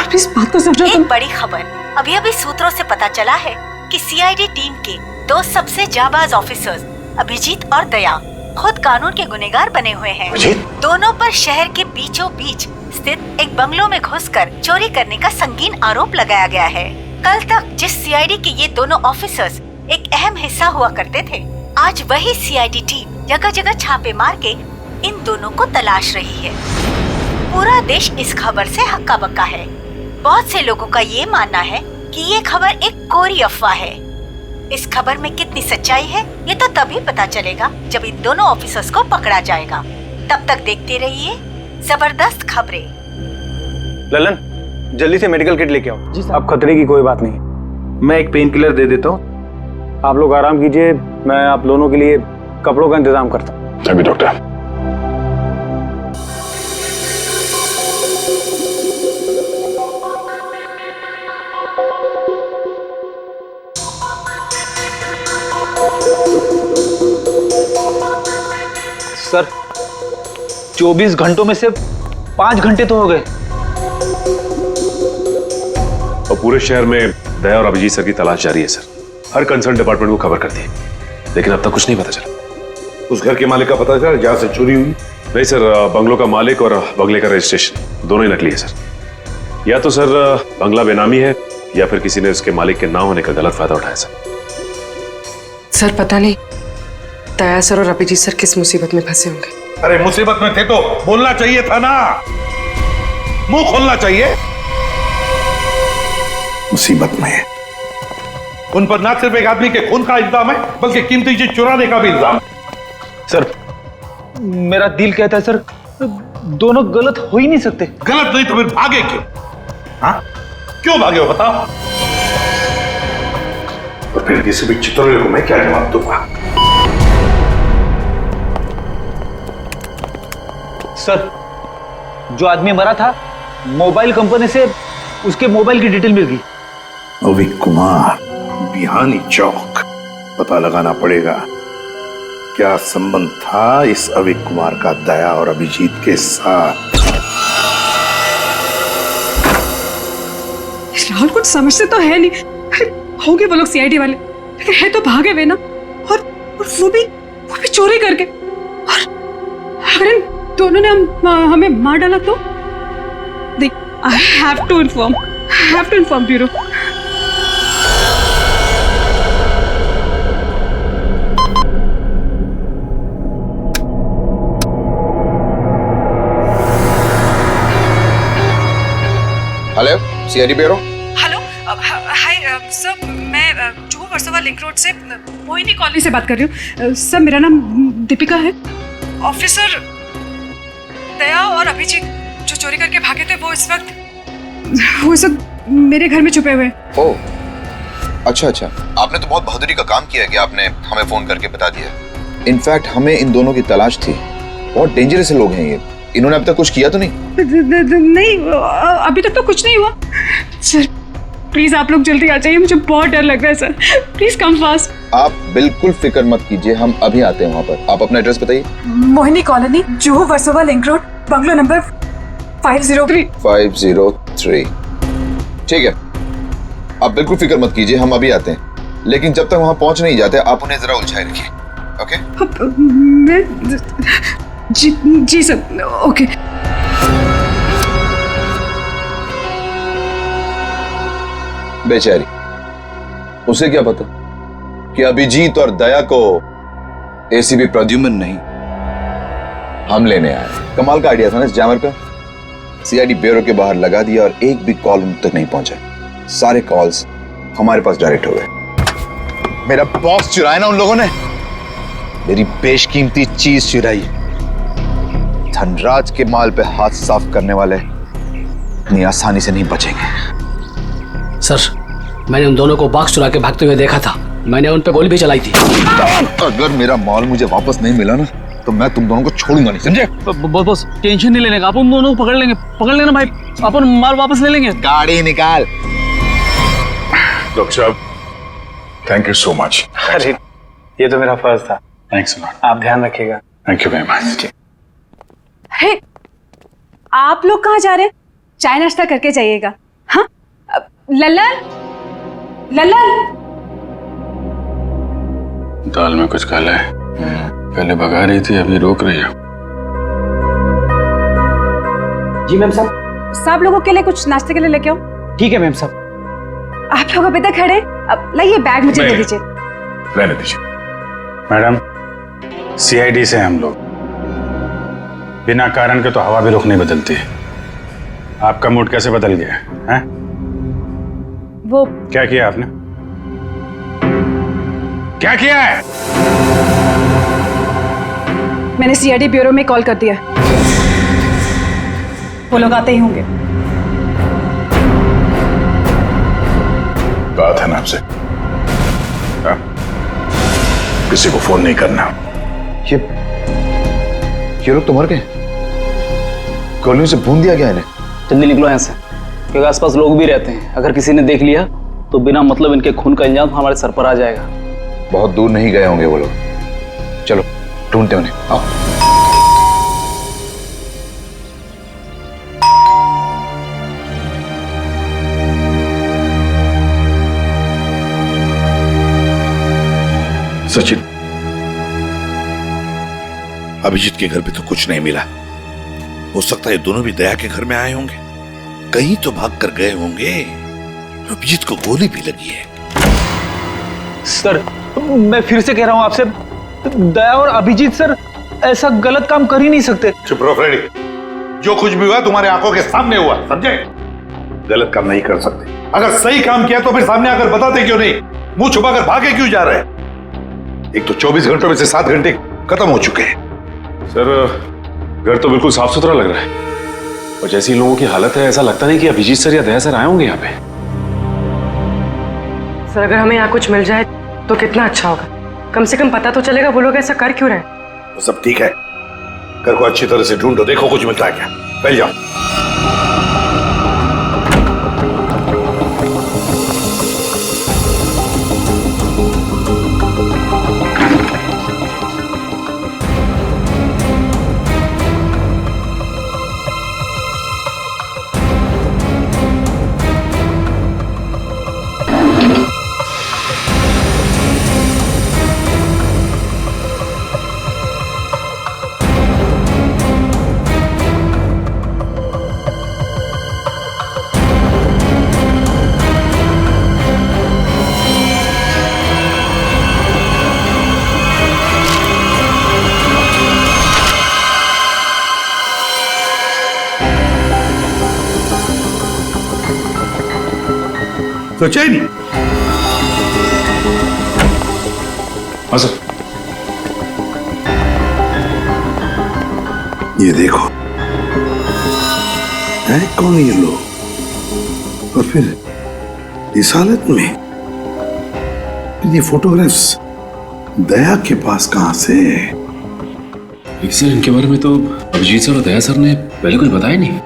Speaker 9: प्लीज बात को समझो।
Speaker 19: एक बड़ी खबर अभी अभी सूत्रों से पता चला है कि सीआईडी टीम के दो सबसे जाबाज ऑफिसर्स अभिजीत और दया खुद कानून के गुनहगार बने हुए हैं। दोनों पर शहर के बीचों बीच स्थित एक बंगलों में घुसकर चोरी करने का संगीन आरोप लगाया गया है। कल तक जिस सीआईडी के ये दोनों ऑफिसर्स एक अहम हिस्सा हुआ करते थे, आज वही सीआईडी टीम जगह जगह छापे मार के इन दोनों को तलाश रही है। पूरा देश इस खबर से हक्का बक्का है। बहुत से लोगों का ये मानना है कि ये खबर एक कोरी अफवाह है। इस खबर में कितनी सच्चाई है ये तो तभी पता चलेगा जब इन दोनों ऑफिसर्स को पकड़ा जाएगा। तब तक देखते रहिए जबरदस्त खबरें।
Speaker 16: ललन, जल्दी से मेडिकल किट लेके आओ। जी अब खतरे की कोई बात नहीं। मैं एक पेन किलर दे देता हूँ, आप लोग आराम कीजिए। मैं आप दोनों के लिए कपड़ों का इंतजाम करता हूँ।
Speaker 2: अभी डॉक्टर।
Speaker 16: सर 24 घंटों में से 5 घंटे तो हो गए।
Speaker 17: और पूरे शहर में दया और अभिजीत सर की तलाश जारी है सर। हर कंसर्न डिपार्टमेंट को खबर कर दी, लेकिन अब तक कुछ नहीं पता चला।
Speaker 5: उस घर के मालिक का पता चला जहां से चोरी हुई?
Speaker 17: नहीं सर, बंगलों का मालिक और बंगले का रजिस्ट्रेशन दोनों ही नकली है सर। या तो सर बंगला बेनामी है या फिर किसी ने उसके मालिक के ना होने का गलत फायदा उठाया
Speaker 13: सर पता नहीं दया सर और अभिजीत सर किस मुसीबत में फंसे होंगे।
Speaker 5: अरे मुसीबत में थे तो बोलना चाहिए था ना, मुंह खोलना चाहिए। मुसीबत में उन पर ना सिर्फ एक आदमी के खून का इल्जाम है बल्कि कीमती चीज चुराने का भी इल्जाम है।
Speaker 16: सर मेरा दिल कहता है सर, दोनों गलत हो ही नहीं सकते।
Speaker 5: गलत नहीं तो फिर भागे क्यों? हाँ, क्यों भागे हो बताओ? और फिर किसी भी चित्रोले को मैं क्या जवाब दूंगा?
Speaker 16: सर जो आदमी मरा था, मोबाइल कंपनी से उसके मोबाइल की डिटेल मिल गई।
Speaker 5: अविक कुमार, बिहानी चौक। पता लगाना पड़ेगा क्या संबंध था इस अविक कुमार का दया और अभिजीत के साथ।
Speaker 9: राहुल कुछ समझते तो है नहीं। अरे होंगे वो लोग सीआईडी वाले, लेकिन है तो भागे हुए ना। और वो भी चोरी करके। और अगर इन दोनों ने हमें मार डाला तो देख, I have to inform bureau.
Speaker 7: CID bureau.
Speaker 13: Hello, hi sir, मैं जुहू वर्सोवा लिंक रोड से मोहिनी कॉलोनी से बात कर रही हूँ। सर मेरा नाम दीपिका है। ऑफिसर दया और अभिजीत जो चोरी करके भागे थे वो इस वक्त मेरे घर में छुपे हुए हैं।
Speaker 7: ओह, अच्छा अच्छा, आपने तो बहुत बहादुरी का काम किया कि आपने हमें फोन करके बता दिया। इनफैक्ट हमें इन दोनों की तलाश थी। बहुत डेंजरस लोग हैं ये। इन्होंने अब तक कुछ किया तो नहीं?
Speaker 13: नहीं, अभी तक तो कुछ नहीं हुआ। सर प्लीज आप लोग जल्दी आ जाइए, मुझे बहुत डर लग रहा है सर। Please come fast.
Speaker 7: आप बिल्कुल फिक्र मत कीजिए, हम अभी आते हैं वहाँ पर। आप अपना एड्रेस बताइए।
Speaker 13: Mohini colony, Juhu Versova link road, bungalow number 503।
Speaker 7: 503। ठीक है, आप बिल्कुल फिक्र मत कीजिए, हम अभी आते हैं। लेकिन जब तक वहाँ पहुँच नहीं जाते आप उन्हें जरा उलझाए रखिए। ओके?
Speaker 13: जी सर, ओके।
Speaker 7: बेचारी, उसे क्या पता कि अभिजीत और दया को एसीपी प्रद्युम्न नहीं, हम लेने आए। कमाल का आइडिया था ना इस जैमर का। सीआईडी ब्यूरो के बाहर लगा दिया और एक भी कॉल उन तक नहीं पहुंचा। सारे कॉल्स हमारे पास डायरेक्ट हो गए। मेरा बॉस चुराया ना उन लोगों ने, मेरी बेशकीमती चीज चुराई। धनराज के माल पे हाथ साफ करने वाले इतनी आसानी से नहीं बचेंगे।
Speaker 20: सर, मैंने उन दोनों को बॉक्स चुरा के भागते हुए देखा था। मैंने उन पे गोली भी चलाई थी।
Speaker 7: अगर मेरा माल मुझे वापस नहीं मिला ना तो मैं तुम दोनों को छोड़ूंगा नहीं, समझे?
Speaker 16: बस टेंशन नहीं लेने का, आप उन दोनों को पकड़ लेना भाई, अपन माल वापस ले लेंगे।
Speaker 7: गाड़ी निकाल।
Speaker 2: डॉक्टर साहब, थैंक यू सो मच।
Speaker 16: अरे ये तो मेरा फर्ज था।
Speaker 2: Thanks lot.
Speaker 16: आप ध्यान रखिएगा।
Speaker 2: Thank you very much.
Speaker 13: Hey, आप लोग कहाँ जा रहे हैं? चाय नाश्ता करके जाइएगा। हाँ, लल्लन, लल्लन।
Speaker 2: दाल में कुछ काला है। पहले भगा रही थी, अभी रोक रही है।
Speaker 16: जी मैम साहब।
Speaker 13: सब लोगों के लिए कुछ नाश्ते के लिए लेके आओ।
Speaker 16: ठीक है मैम साहब।
Speaker 13: आप लोग अभी तक खड़े, अब लाइए बैग मुझे दे दीजिए।
Speaker 2: रहने दीजिए मैडम, सीआईडी से हम लोग बिना कारण के तो हवा भी रुख नहीं बदलती है। आपका मूड कैसे बदल गया है?
Speaker 13: वो
Speaker 2: क्या किया आपने? क्या किया है?
Speaker 13: मैंने सीआईडी ब्यूरो में कॉल कर दिया। वो लोग आते ही होंगे।
Speaker 2: बात है ना आपसे, किसी को फोन नहीं करना।
Speaker 7: ये लोग तो मर गए, गोलियों से भून दिया गया इन्हें।
Speaker 16: जल्दी निकलो यहाँ से, क्योंकि आसपास लोग भी रहते हैं। अगर किसी ने देख लिया तो बिना मतलब इनके खून का इल्जाम हमारे सर पर आ जाएगा।
Speaker 7: बहुत दूर नहीं गए होंगे वो लोग। चलो ढूंढते उन्हें, आओ।
Speaker 5: सचिन, अभिजीत के घर पे तो कुछ नहीं मिला। हो सकता है दोनों भी दया के घर में आए होंगे, कहीं तो भाग कर गए होंगे। अभिजीत को गोली भी लगी है।
Speaker 16: सर मैं फिर से कह रहा हूं आपसे, दया और अभिजीत सर ऐसा गलत काम कर ही नहीं सकते।
Speaker 5: चुप रहो फ्रेडी, जो कुछ भी हुआ तुम्हारे आंखों के सामने हुआ, समझे? गलत काम नहीं कर सकते। अगर सही काम किया तो फिर सामने आकर बताते क्यों नहीं? मुंह छुपाकर भागे क्यों जा रहे हैं? एक तो 24 घंटों में से 7 घंटे खत्म हो चुके हैं।
Speaker 17: सर घर तो बिल्कुल साफ सुथरा लग रहा है, और जैसी लोगों की हालत है ऐसा लगता नहीं कि अभिजीत सर या दया सर आए होंगे यहाँ पे।
Speaker 13: सर अगर हमें यहाँ कुछ मिल जाए तो कितना अच्छा होगा। कम से कम पता तो चलेगा वो लोग ऐसा कर क्यों रहे हैं।
Speaker 5: तो सब ठीक है, घर को अच्छी तरह से ढूंढो, देखो कुछ मिलता है क्या। पहले जाओ। सोचा ही नहीं।
Speaker 17: हाँ सर।
Speaker 5: ये देखो, है कौन ये लोग, और फिर इस हालत में, ये फोटोग्राफ्स दया के पास कहां से?
Speaker 20: सर इनके बारे में तो अभिजीत सर और दया सर ने पहले कुछ बताया नहीं।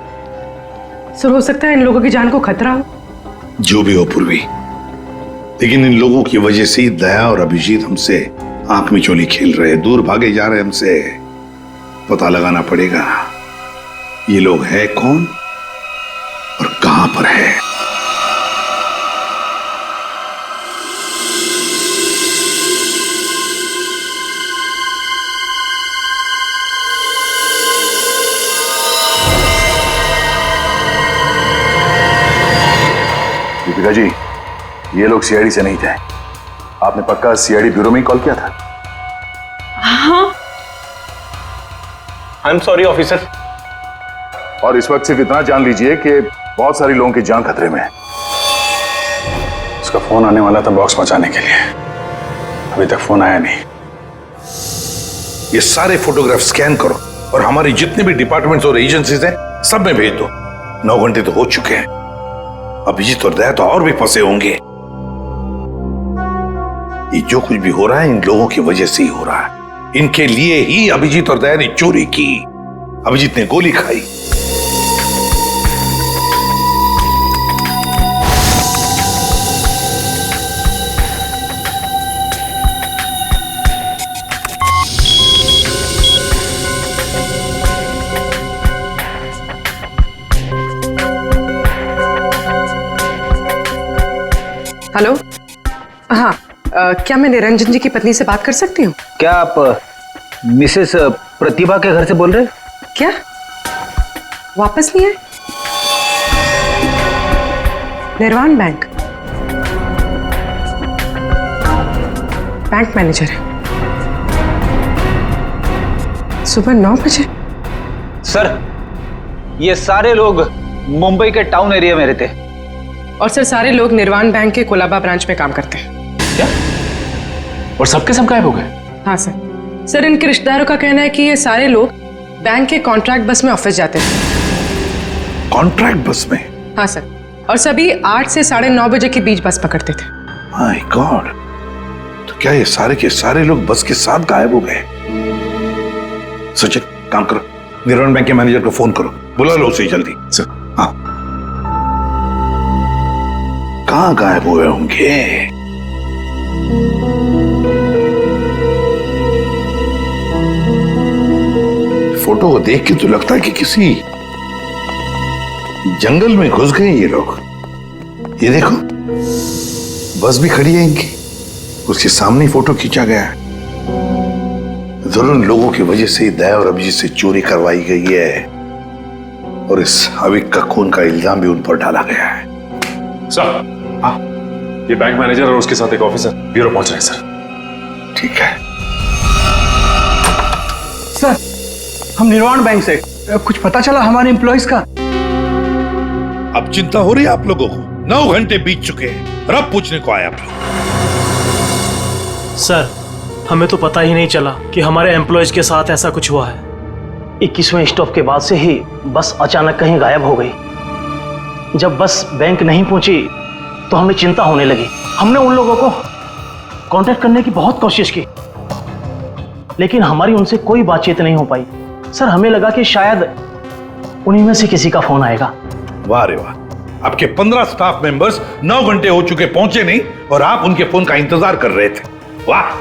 Speaker 9: सर हो सकता है इन लोगों की जान को खतरा हो।
Speaker 5: जो भी हो पूर्वी, लेकिन इन लोगों की वजह से ही दया और अभिजीत हमसे आंख में चोली खेल रहे, दूर भागे जा रहे हमसे। पता लगाना पड़ेगा ये लोग है कौन और कहां पर है।
Speaker 2: दीपिका जी, ये लोग सीआईडी से नहीं थे। आपने पक्का सीआईडी ब्यूरो में ही कॉल किया था?
Speaker 9: हाँ।
Speaker 16: I am sorry officer.
Speaker 2: और इस वक्त सिर्फ इतना जान लीजिए कि बहुत सारी लोगों की जान खतरे में है। उसका फोन आने वाला था बॉक्स पहुंचाने के लिए, अभी तक फोन आया नहीं।
Speaker 5: ये सारे फोटोग्राफ स्कैन करो और हमारे जितने भी डिपार्टमेंट्स और एजेंसीज हैं सब में भेज दो। 9 घंटे तो हो चुके हैं, अभिजीत और दया तो और भी फंसे होंगे। ये जो कुछ भी हो रहा है इन लोगों की वजह से ही हो रहा है। इनके लिए ही अभिजीत और दया ने चोरी की, अभिजीत ने गोली खाई।
Speaker 9: हेलो, हाँ, क्या मैं निरंजन जी की पत्नी से बात कर सकती हूँ?
Speaker 16: क्या आप मिसेस प्रतिभा के घर से बोल रहे हैं?
Speaker 9: क्या वापस नहीं आए? निर्वाण बैंक मैनेजर है, सुबह 9 बजे।
Speaker 16: सर, ये सारे लोग मुंबई के टाउन एरिया में रहते हैं।
Speaker 9: और सर सारे लोग निर्वाण बैंक के कोलाबा ब्रांच में काम करते हैं।
Speaker 20: क्या? और सबके सब गायब हो गए?
Speaker 9: हाँ सर। सर इनके रिश्तेदारों का कहना है कि ये सारे लोग बैंक के कॉन्ट्रैक्ट बस में ऑफिस जाते थे।
Speaker 5: कॉन्ट्रैक्ट बस में?
Speaker 9: हाँ सर, और सभी 8 से 9:30 बजे के बीच बस पकड़ते थे।
Speaker 5: माय गॉड, तो क्या ये सारे के सारे लोग बस के साथ गायब हो गए? सचिन काम करो, निर्वाण बैंक के मैनेजर को फोन करो, बुला लो उसे जल्दी। सर हाँ, कहां गायब हुए होंगे? फोटो को देख के तो लगता है कि किसी जंगल में घुस गए ये लोग। ये देखो, बस भी खड़ी है इनकी, उसके सामने ही फोटो खींचा गया है। जरूर इन लोगों की वजह से दया और अभिजीत से चोरी करवाई गई है और इस अविक का खून का इल्जाम भी उन पर डाला गया है।
Speaker 17: सर, ये बैंक मैनेजर और उसके साथ एक ऑफिसर ब्यूरो पहुंच रहे हैं सर।
Speaker 5: ठीक है
Speaker 16: सर, हम निर्वाण बैंक से, कुछ पता चला हमारे एम्प्लॉइज का?
Speaker 5: अब चिंता हो रही है आप लोगों को? 9 घंटे बीत चुके हैं और अब पूछने को आए आप लोग।
Speaker 21: सर, हमें तो पता ही नहीं चला कि हमारे एम्प्लॉयज के साथ ऐसा कुछ हुआ है।
Speaker 16: 21वें स्टॉप के बाद से ही बस अचानक कहीं गायब हो गई। जब बस बैंक नहीं पहुंची तो हमें चिंता होने लगी। हमने उन लोगों को कांटेक्ट करने की बहुत कोशिश की, लेकिन हमारी उनसे कोई बातचीत नहीं हो पाई। सर, हमें लगा कि शायद उन्हीं में से किसी का फोन आएगा।
Speaker 5: वाह रे वाह, आपके 15 स्टाफ मेंबर्स 9 घंटे हो चुके पहुंचे नहीं और आप उनके फोन का इंतजार कर रहे थे। वाह,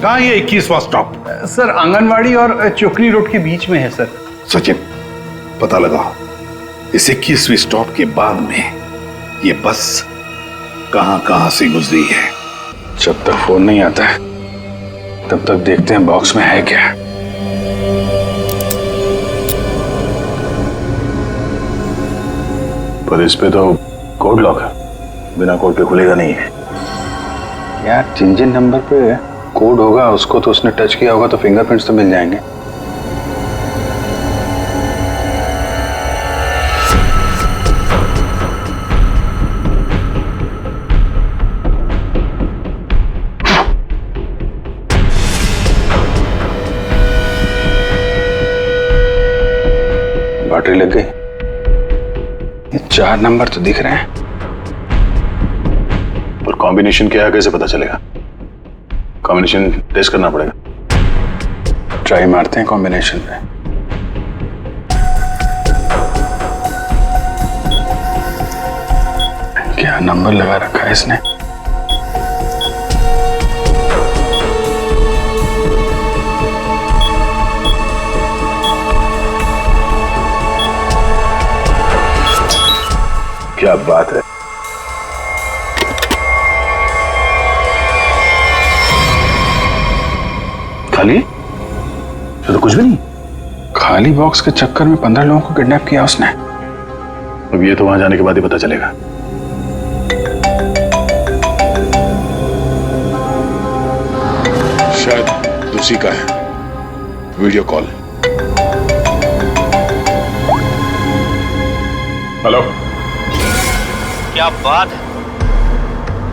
Speaker 5: कहां ये 21वां स्टॉप?
Speaker 16: सर, आंगनवाड़ी और चोकरी रोड के बीच में है सर।
Speaker 5: सचिन, पता लगाओ इस 21वीं स्टॉप के बाद में ये बस कहां से गुजरी है।
Speaker 2: जब तक फोन नहीं आता है तब तक देखते हैं बॉक्स में है क्या। पर इस पे तो कोड लॉक है, बिना कोड के खुलेगा नहीं है। यार, जिन नंबर पे कोड होगा उसको तो उसने टच किया होगा, तो फिंगरप्रिंट्स तो मिल जाएंगे।
Speaker 5: लॉटरी लग गई। ये 4 नंबर तो दिख रहे हैं,
Speaker 11: और कॉम्बिनेशन क्या है कैसे पता चलेगा? कॉम्बिनेशन टेस्ट करना पड़ेगा।
Speaker 5: ट्राई मारते हैं कॉम्बिनेशन पे। क्या नंबर लगा रखा है इसने?
Speaker 11: क्या बात है।
Speaker 5: खाली? तो कुछ भी नहीं। खाली बॉक्स के चक्कर में 15 लोगों को किडनैप किया उसने।
Speaker 11: अब ये तो वहां जाने के बाद ही पता चलेगा। शायद उसी का है वीडियो कॉल। हेलो,
Speaker 18: क्या बात है,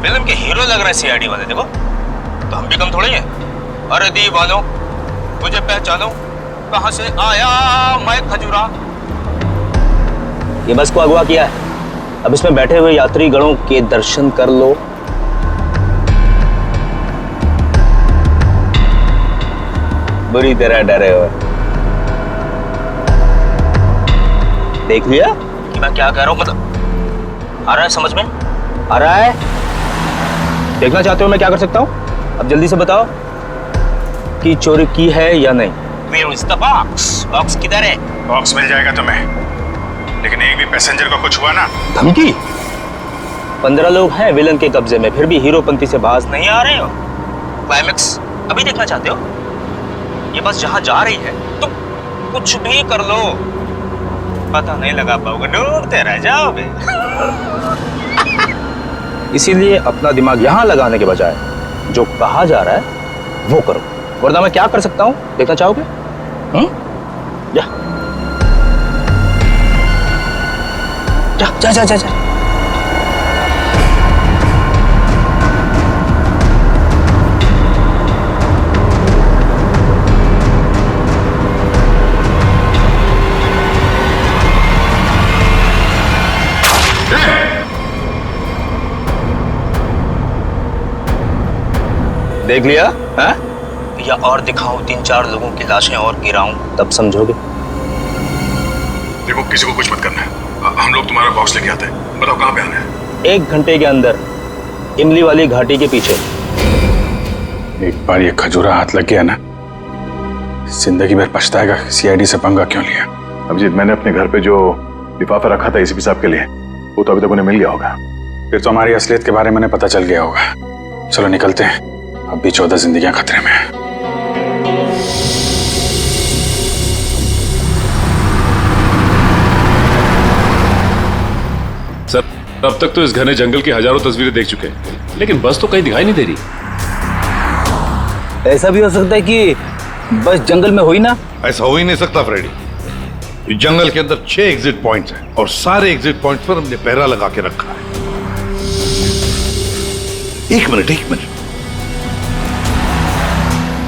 Speaker 18: फिल्म के हीरो लग रहे हैं सीआईडी वाले। देखो तो हम भी कम थोड़ी हैं। अरे दी वालों, मुझे पहचानो, कहां से आया मैं खजूरा। ये बस को अगवा किया है, अब इसमें बैठे हुए यात्री गणों के दर्शन कर लो। बुरी तरह डरे हुए। देख लिया कि मैं क्या कह रहा हूं? मतलब आ रहा है समझ में? आ रहा है? देखना चाहते हो मैं क्या कर सकता हूं? अब जल्दी से बताओ कि चोरी की है या नहीं। Where is the box? Box किधर है?
Speaker 2: बॉक्स मिल जाएगा तुम्हें, लेकिन एक भी पैसेंजर को कुछ हुआ ना।
Speaker 18: धमकी? 15 लोग हैं विलन के कब्जे में, फिर भी हीरोपंती से बाज नहीं आ रहे हो। क्लाइमेक्स अभी देखना चाहते हो? ये बस जहां जा रही है तुम कुछ भी कर लो, पता नहीं लगा पाओगे, डूबते रह जाओगे। इसीलिए अपना दिमाग यहां लगाने के बजाय जो कहा जा रहा है वो करो, वरना मैं क्या कर सकता हूं देखना चाहोगे? जा जा जा जा, जा। देख लिया है? या और दिखाऊं 3-4 लोगों की लाशें और गिराऊं, तब समझोगे।
Speaker 11: देखो किसी को कुछ मत करना है, हम लोग तुम्हारा बॉक्स लेके आते हैं। बताओ कहां पे आना है?
Speaker 18: 1 घंटे के अंदर इमली वाली घाटी के पीछे।
Speaker 5: एक बार ये खजूरा हाथ लग गया ना, जिंदगी भर पछताएगा सीआईडी से पंगा क्यों लिया।
Speaker 11: अभिजीत, मैंने अपने घर पे जो लिफाफा रखा था एसीपी साहब के लिए, वो तो अभी तक उन्हें मिल गया होगा।
Speaker 5: फिर तो हमारी असलियत के बारे में पता चल गया होगा। चलो निकलते हैं, अब भी 14 जिंदगियां खतरे में हैं।
Speaker 11: सर, अब तक तो इस घने जंगल की हजारों तस्वीरें देख चुके हैं, लेकिन बस तो कहीं दिखाई नहीं दे रही।
Speaker 18: ऐसा भी हो सकता है कि बस जंगल में हुई ना।
Speaker 5: ऐसा हो ही नहीं सकता फ्रेडी। जंगल के अंदर 6 एग्जिट पॉइंट्स हैं और सारे एग्जिट पॉइंट्स पर हमने पहरा लगा के रखा है। एक मिनट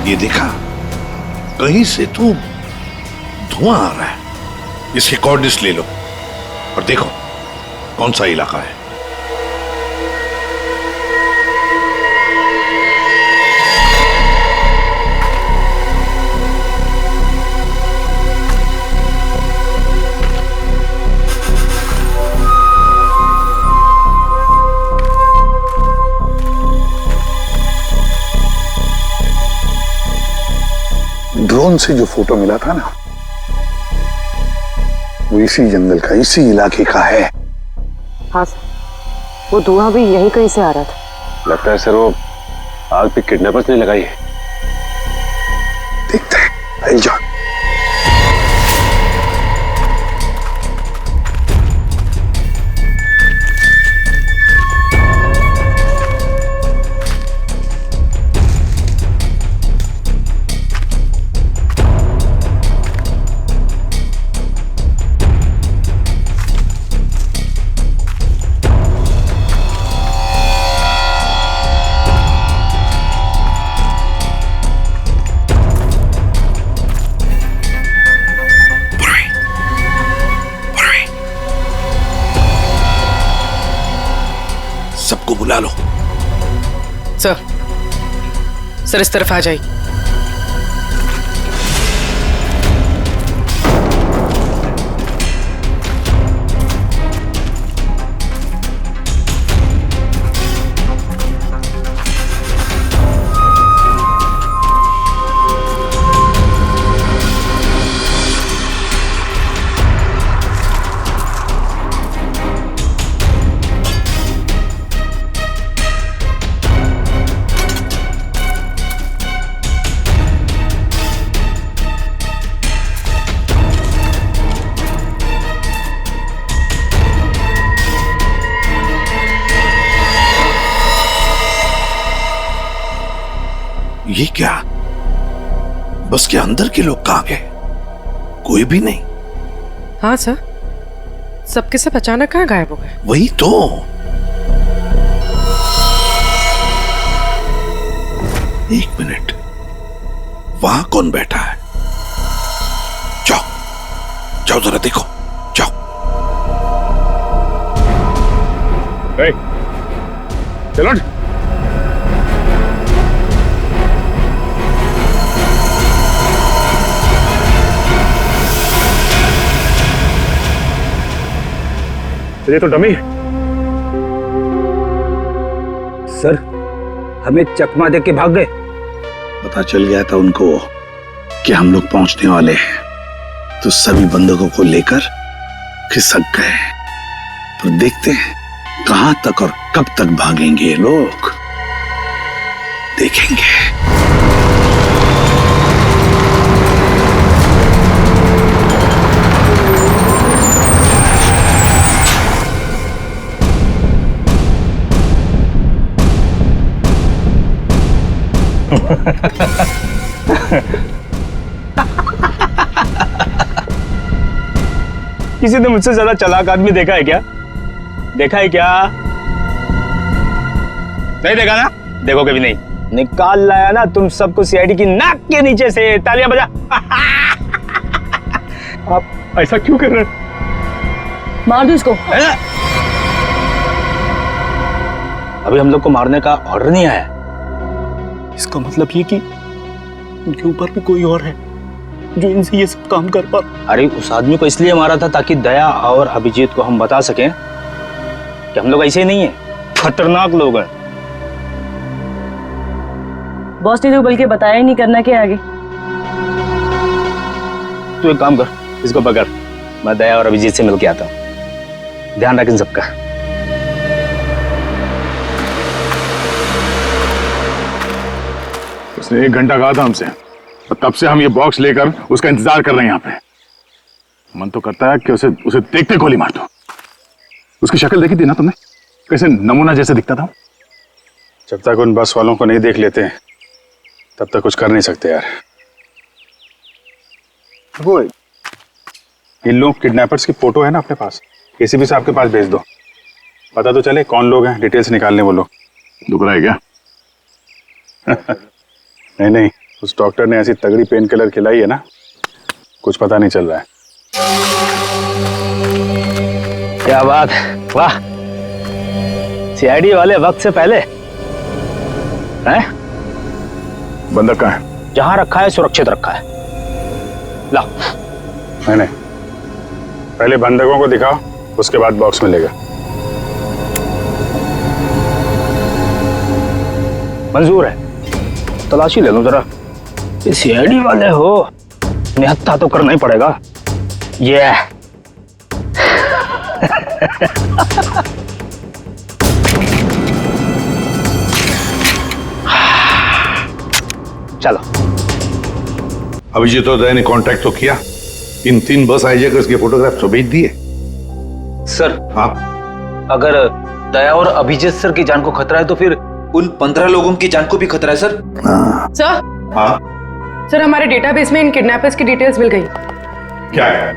Speaker 5: ये देखा, कहीं से तो धुआं आ रहा है। इसके कोऑर्डिनेट्स ले लो और देखो कौन सा इलाका है। ड्रोन से जो फोटो मिला था ना, वो इसी जंगल का, इसी इलाके का है।
Speaker 3: हाँ सर, वो धुआं भी यहीं कहीं से आ रहा था।
Speaker 17: लगता है सर वो आग पे किडनैपर्स ने लगाई है।
Speaker 5: देखते हैं, जा। बुला लो।
Speaker 3: सर इस तरफ आ जाइए।
Speaker 5: ये क्या? बस के अंदर के लोग कहां गए? कोई भी नहीं।
Speaker 3: हाँ सर, सबके सब अचानक कहाँ गायब हो गए?
Speaker 5: वही तो। एक मिनट, वहां कौन बैठा है? जाओ जाओ जरा देखो, जाओ।
Speaker 2: चलो
Speaker 16: ये तो डमी।
Speaker 14: सर, हमें चकमा दे के भाग गए।
Speaker 5: पता चल गया था उनको कि हम लोग पहुंचने वाले हैं, तो सभी बंदूकों को लेकर खिसक गए। पर देखते हैं कहां तक और कब तक भागेंगे ये लोग, देखेंगे।
Speaker 16: किसी ने मुझसे ज्यादा चालाक आदमी देखा है क्या? देखा है क्या? नहीं देखा ना? देखो कभी नहीं। निकाल लाया ना तुम सबको सीआईडी की नाक के नीचे से। तालियां बजा। आप ऐसा क्यों कर रहे हैं?
Speaker 12: मार दो इसको।
Speaker 16: अभी हम लोग को मारने का ऑर्डर नहीं आया। इसका मतलब ये कि उनके ऊपर भी कोई और है जो इनसे ये सब काम कर पा। अरे उस आदमी को इसलिए मारा था ताकि दया और अभिजीत को हम बता सकें कि हम लोग ऐसे नहीं है, खतरनाक लोग हैं।
Speaker 12: बॉस ने तो बल्कि बताया ही नहीं करना के आगे।
Speaker 16: तू एक काम कर, इसको पकड़, मैं दया और अभिजीत से मिलके आता हूँ। ध्यान रख इन सबका।
Speaker 2: उसने 1 घंटा कहा था हमसे, और तब से हम ये बॉक्स लेकर उसका इंतजार कर रहे हैं यहाँ पे। मन तो करता है कि उसे देखते गोली मार दो। उसकी शक्ल देखी थी ना तुमने, कैसे नमूना जैसे दिखता था। जब तक उन बस वालों को नहीं देख लेते तब तक कुछ कर नहीं सकते यार। वो इन लोग किडनैपर्स की फोटो है ना अपने पास, एसीपी साहब के पास भेज दो, पता तो चले कौन लोग हैं, डिटेल्स निकालने वो लोग। दुख रहा है क्या? नहीं, उस डॉक्टर ने ऐसी तगड़ी पेन किलर खिलाई है ना, कुछ पता नहीं चल रहा है।
Speaker 16: क्या बात, वाह। सीआईडी वाले वक्त से पहले हैं?
Speaker 2: बंदक कहाँ है?
Speaker 16: जहां रखा है सुरक्षित रखा है। ला।
Speaker 2: नहीं, पहले बंदकों को दिखाओ, उसके बाद बॉक्स मिलेगा।
Speaker 16: मंजूर है, तलाशी ले लो जरा। ये सीआईडी वाले हो, निहत्था तो करना ही पड़ेगा। ये चलो।
Speaker 5: अभिजीत और दया ने कांटेक्ट तो किया, इन 3 बस हाईजैकर्स के फोटोग्राफ तो भेज दिए।
Speaker 18: सर,
Speaker 5: हाँ,
Speaker 18: अगर दया और अभिजीत सर की जान को खतरा है तो फिर उन 15 लोगों की जान को भी खतरा है सर।
Speaker 3: सर,
Speaker 5: हाँ
Speaker 3: सर हमारे डेटाबेस में इन किडनैपर्स की डिटेल्स मिल गई।
Speaker 5: क्या है?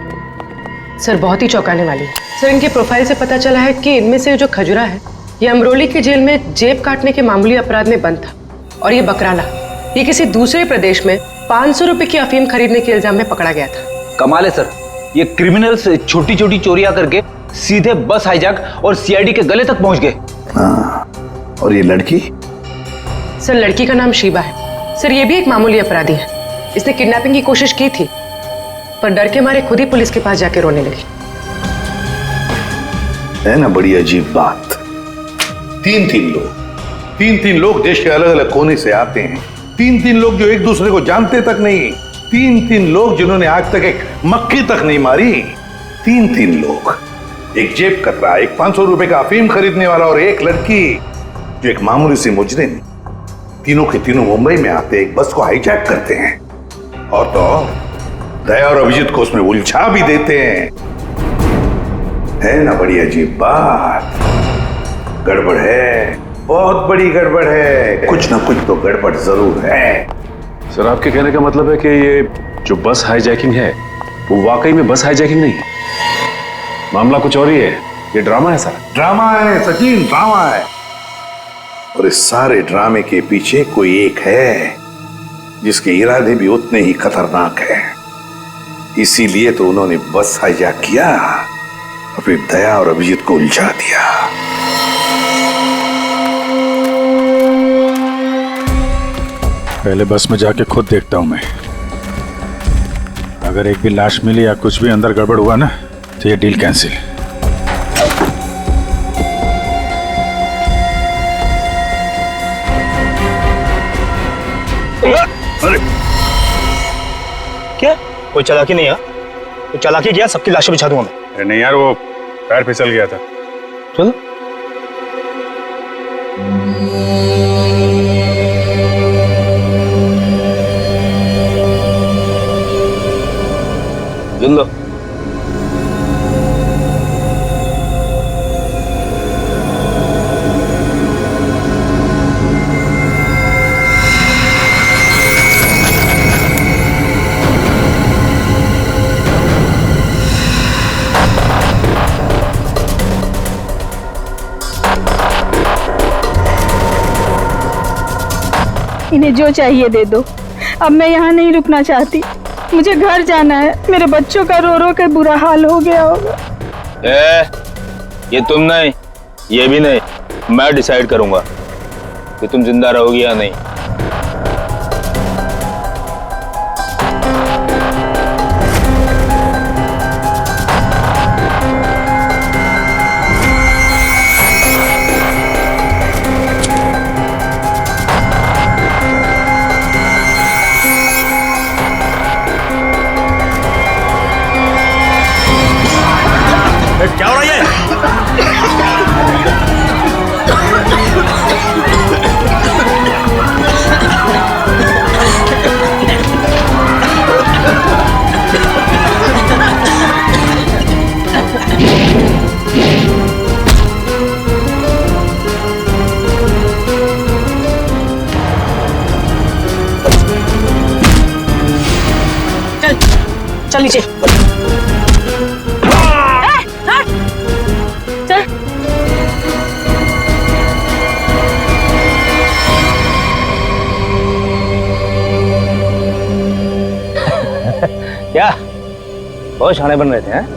Speaker 3: सर बहुत ही चौंकाने वाली है। सर इनके प्रोफाइल से पता चला है कि इनमें से जो खजुरा है ये अमरोली की जेल में जेब काटने के मामूली अपराध में बंद था, और ये बकराला ये किसी दूसरे प्रदेश में 500 रुपए की अफीम खरीदने के इल्जाम में पकड़ा गया था।
Speaker 18: कमाल है सर, ये क्रिमिनल्स छोटी छोटी चोरियां करके सीधे बस हाईजैक और सीआईडी के गले तक पहुंच गए।
Speaker 5: और ये लड़की?
Speaker 3: सर लड़की का नाम शीबा है। सर ये भी एक मामूली अपराधी है। इसने किडनैपिंग की कोशिश की थी, पर डर के मारे खुद ही पुलिस के पास जाके रोने लगी।
Speaker 5: है ना बड़ी अजीब बात। तीन लोग देश के अलग अलग कोने से आते हैं। तीन लोग जो एक दूसरे को जानते तक नहीं। तीन लोग जिन्होंने आज तक एक मक्खी तक नहीं मारी। तीन लोग, एक जेब कतरा, एक 500 रुपए का अफीम खरीदने वाला और एक लड़की जो एक मामूली सी मुजरिम। तीनों के तीनों मुंबई में आते एक बस को हाईजैक करते हैं और तो दया और अभिजीत को उसमें उलझा भी देते हैं। है ना बड़ी अजीब बात। गड़बड़ है, बहुत बड़ी गड़बड़ है। कुछ ना कुछ तो गड़बड़ जरूर है।
Speaker 17: सर आपके कहने का मतलब है कि ये जो बस हाईजैकिंग है वो वाकई में बस हाईजैकिंग नहीं है, मामला कुछ और ही है। ये ड्रामा है सर।
Speaker 5: ड्रामा है सचिन, ड्रामा है। और इस सारे ड्रामे के पीछे कोई एक है जिसके इरादे भी उतने ही खतरनाक है। इसीलिए तो उन्होंने बस हाईजैक किया और फिर दया और अभिजीत को उलझा दिया।
Speaker 2: पहले बस में जाके खुद देखता हूं मैं। अगर एक भी लाश मिली या कुछ भी अंदर गड़बड़ हुआ ना तो ये डील कैंसिल।
Speaker 16: अरे क्या कोई चालाकी नहीं है? कोई चालाकी किया सबकी लाशें बिछा दूंगा मैं।
Speaker 2: अरे नहीं यार, वो पैर फिसल गया था।
Speaker 16: चलो लो।
Speaker 9: इन्हें जो चाहिए दे दो। अब मैं यहाँ नहीं रुकना चाहती, मुझे घर जाना है। मेरे बच्चों का रो रो कर बुरा हाल हो गया होगा।
Speaker 16: ये तुम नहीं, ये भी नहीं, मैं डिसाइड करूंगा कि तुम जिंदा रहोगी या नहीं।
Speaker 21: क्या हो रहा है?
Speaker 9: चल नीचे।
Speaker 16: क्या बहुत शाणे बन रहे थे हैं?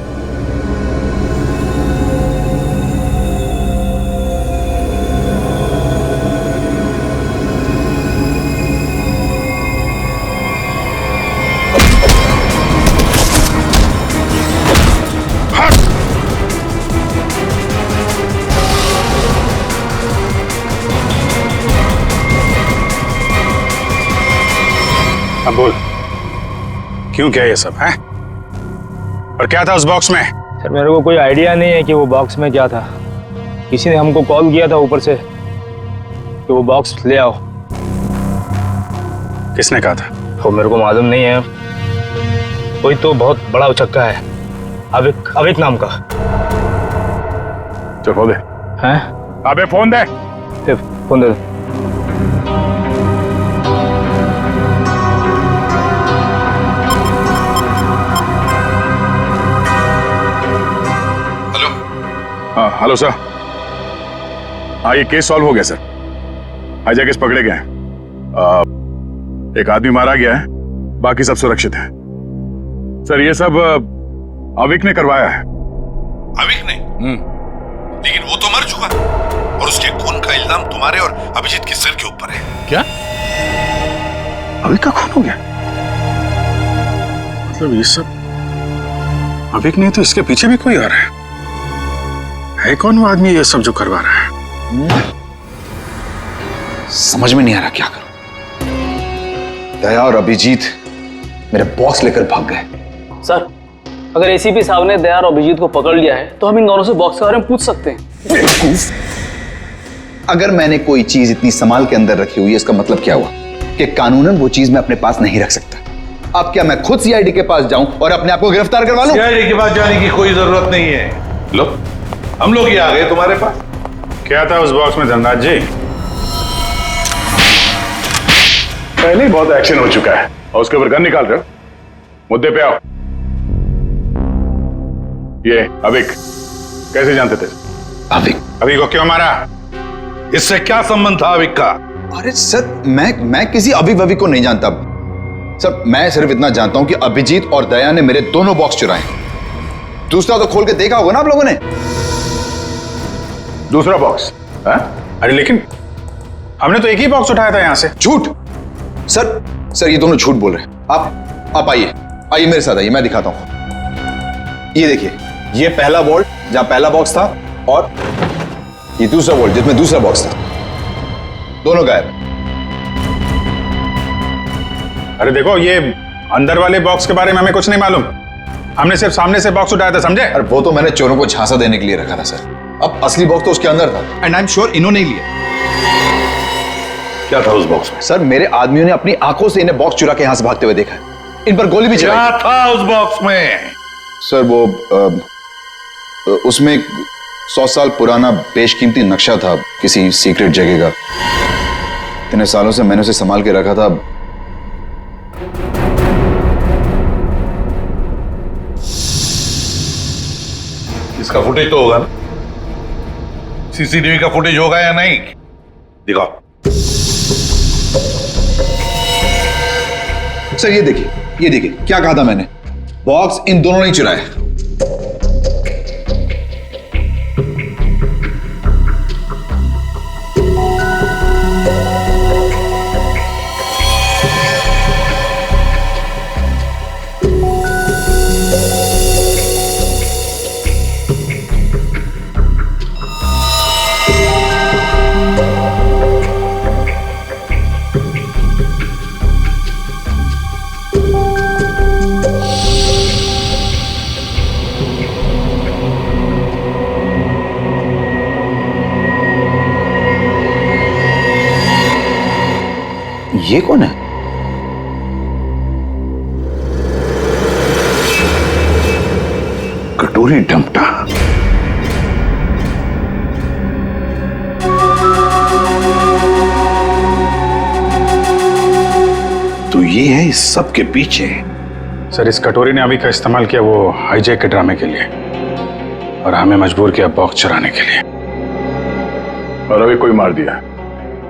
Speaker 2: अब बोल, क्यों क्या ये सब है? और क्या था उस बॉक्स में?
Speaker 16: सर मेरे को कोई आइडिया नहीं है कि वो बॉक्स में क्या था। किसी ने हमको कॉल किया था ऊपर से कि वो बॉक्स ले आओ।
Speaker 2: किसने कहा था?
Speaker 16: वो मेरे को मालूम नहीं है। कोई तो बहुत बड़ा उचक्का है, अविक नाम का।
Speaker 2: चल फोन दे।
Speaker 16: हैं?
Speaker 2: अबे फोन दे।
Speaker 16: फोन दे।
Speaker 2: Hello sir. हाँ ये केस सॉल्व हो गया सर। हाईजैकर्स पकड़े गए हैं। एक आदमी मारा गया है, बाकी सब सुरक्षित हैं। सर ये सब अविक ने करवाया है।
Speaker 5: अविक ने? लेकिन वो तो मर चुका। और उसके खून का इल्जाम तुम्हारे और अभिजीत के सिर के ऊपर है।
Speaker 11: क्या?
Speaker 2: अभी का खून हो गया? मतलब ये सब अभी नहीं तो इसके पीछे भी कोई आ रहा है कौन वो आदमी ये सब जो करवा रहा है?
Speaker 14: समझ में नहीं आ रहा क्या करूं। दया और अभिजीत मेरे बॉक्स लेकर भाग गए।
Speaker 21: सर, अगर एसीपी साहब ने दया और अभिजीत को पकड़ लिया है तो हम इन दोनों से बॉक्स के बारे में पूछ सकते हैं।
Speaker 14: बेवकूफ! अगर मैंने कोई चीज इतनी संभाल के अंदर रखी हुई है, इसका मतलब क्या हुआ कि कानूनन वो चीज मैं अपने पास नहीं रख सकता। अब क्या मैं खुद सीआईडी के पास जाऊं और अपने आप को गिरफ्तार करवा लूं?
Speaker 5: सीआईडी के पास जाने की कोई जरूरत नहीं है। लो, हम लोग ही आ गए तुम्हारे पास।
Speaker 2: क्या था उस बॉक्स में धनराज जी? पहले ही बहुत एक्शन हो चुका है और उसके ऊपर गन निकाल रहे हो। मुद्दे पे आओ। ये अविक कैसे जानते थे? अविक को क्यों मारा?
Speaker 5: इससे क्या संबंध था अविक का?
Speaker 14: अरे सर, मैं किसी अभी को नहीं जानता सर। मैं सिर्फ इतना जानता हूं कि अभिजीत और दया ने मेरे दोनों बॉक्स चुराए। दूसरा तो खोल के देखा होगा ना आप लोगों ने।
Speaker 2: दूसरा बॉक्स? अरे लेकिन हमने तो एक ही बॉक्स उठाया था यहां से।
Speaker 14: झूठ सर, ये दोनों झूठ बोल रहे हैं। आप आइए मेरे साथ आइए, मैं दिखाता हूं। ये देखिए, ये पहला वॉल्ट जहां पहला बॉक्स था और ये दूसरा वॉल्ट जिसमें दूसरा बॉक्स था। दोनों गायब।
Speaker 2: अरे देखो, ये अंदर वाले बॉक्स के बारे में हमें कुछ नहीं मालूम। हमने सिर्फ सामने से बॉक्स उठाया था, समझे?
Speaker 14: और वो तो मैंने चोरों को झांसा देने के लिए रखा था सर। अब असली बॉक्स तो उसके अंदर था एंड आई एम श्योर इन्होंने ही लिया।
Speaker 5: क्या था उस बॉक्स में?
Speaker 14: सर, मेरे आदमियों ने अपनी आंखों से इन्हें बॉक्स चुरा के यहां से भागते हुए देखा है। इन पर गोली भी चलाई।
Speaker 5: क्या था उस बॉक्स में?
Speaker 14: सर, वो उसमें 100 साल पुराना बेशकीमती नक्शा था किसी सीक्रेट जगह का। इतने सालों से मैंने उसे संभाल के रखा था।
Speaker 5: इसका फुटेज तो होगा ना? सीसीटीवी का फुटेज होगा या नहीं? दिखाओ।
Speaker 14: सर, ये देखिए क्या कहा था मैंने। बॉक्स इन दोनों ने चुराया। ये कौन है?
Speaker 5: कटोरी डमटा। तो ये है इस सब के पीछे।
Speaker 2: सर, इस कटोरी ने अभी का इस्तेमाल किया वो हाईजैक के ड्रामे के लिए और हमें मजबूर किया बॉक्स चुराने के लिए।
Speaker 11: और अभी कोई मार दिया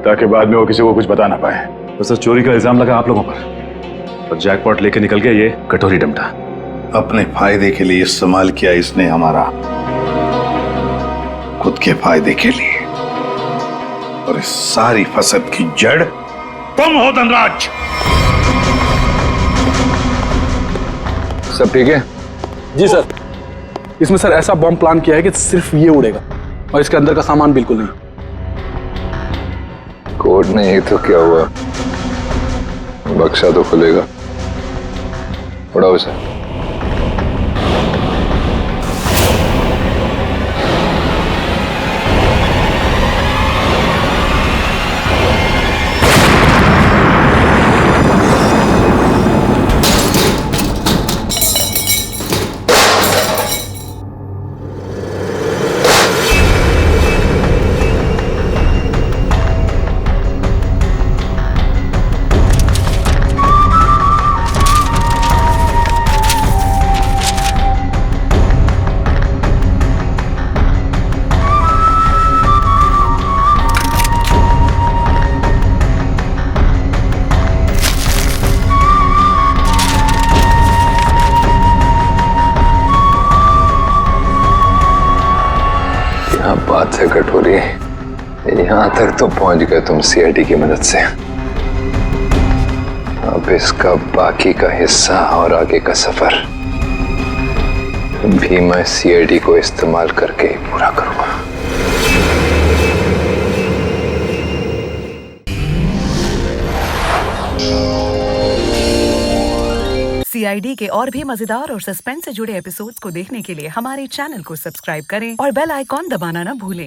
Speaker 11: ताकि बाद में वो किसी को कुछ बता ना पाए।
Speaker 17: तो सर, चोरी का इल्जाम लगा आप लोगों पर और जैकपॉट लेके निकल गया ये कटोरी डमटा।
Speaker 5: अपने फायदे के लिए इस्तेमाल किया इसने हमारा, खुद के फायदे के लिए। और इस सारी फसद की जड़ तुम हो धनराज।
Speaker 10: सब ठीक है? जी सर। इसमें सर ऐसा बॉम्ब प्लान किया है कि सिर्फ ये उड़ेगा और इसके अंदर का सामान बिल्कुल नहीं।
Speaker 7: कोर्ट नहीं तो क्या हुआ, बक्सा तो खुलेगा। उड़ाओ इसे। बात है कटोरी, यहां तक तो पहुंच गए तुम सीआईडी की मदद से। अब इसका बाकी का हिस्सा और आगे का सफर भी मैं सीआईडी को इस्तेमाल करके ही पूरा करूंगा।
Speaker 4: सीआईडी के और भी मजेदार और सस्पेंस से जुड़े एपिसोड्स को देखने के लिए हमारे चैनल को सब्सक्राइब करें और बेल आइकॉन दबाना न भूलें।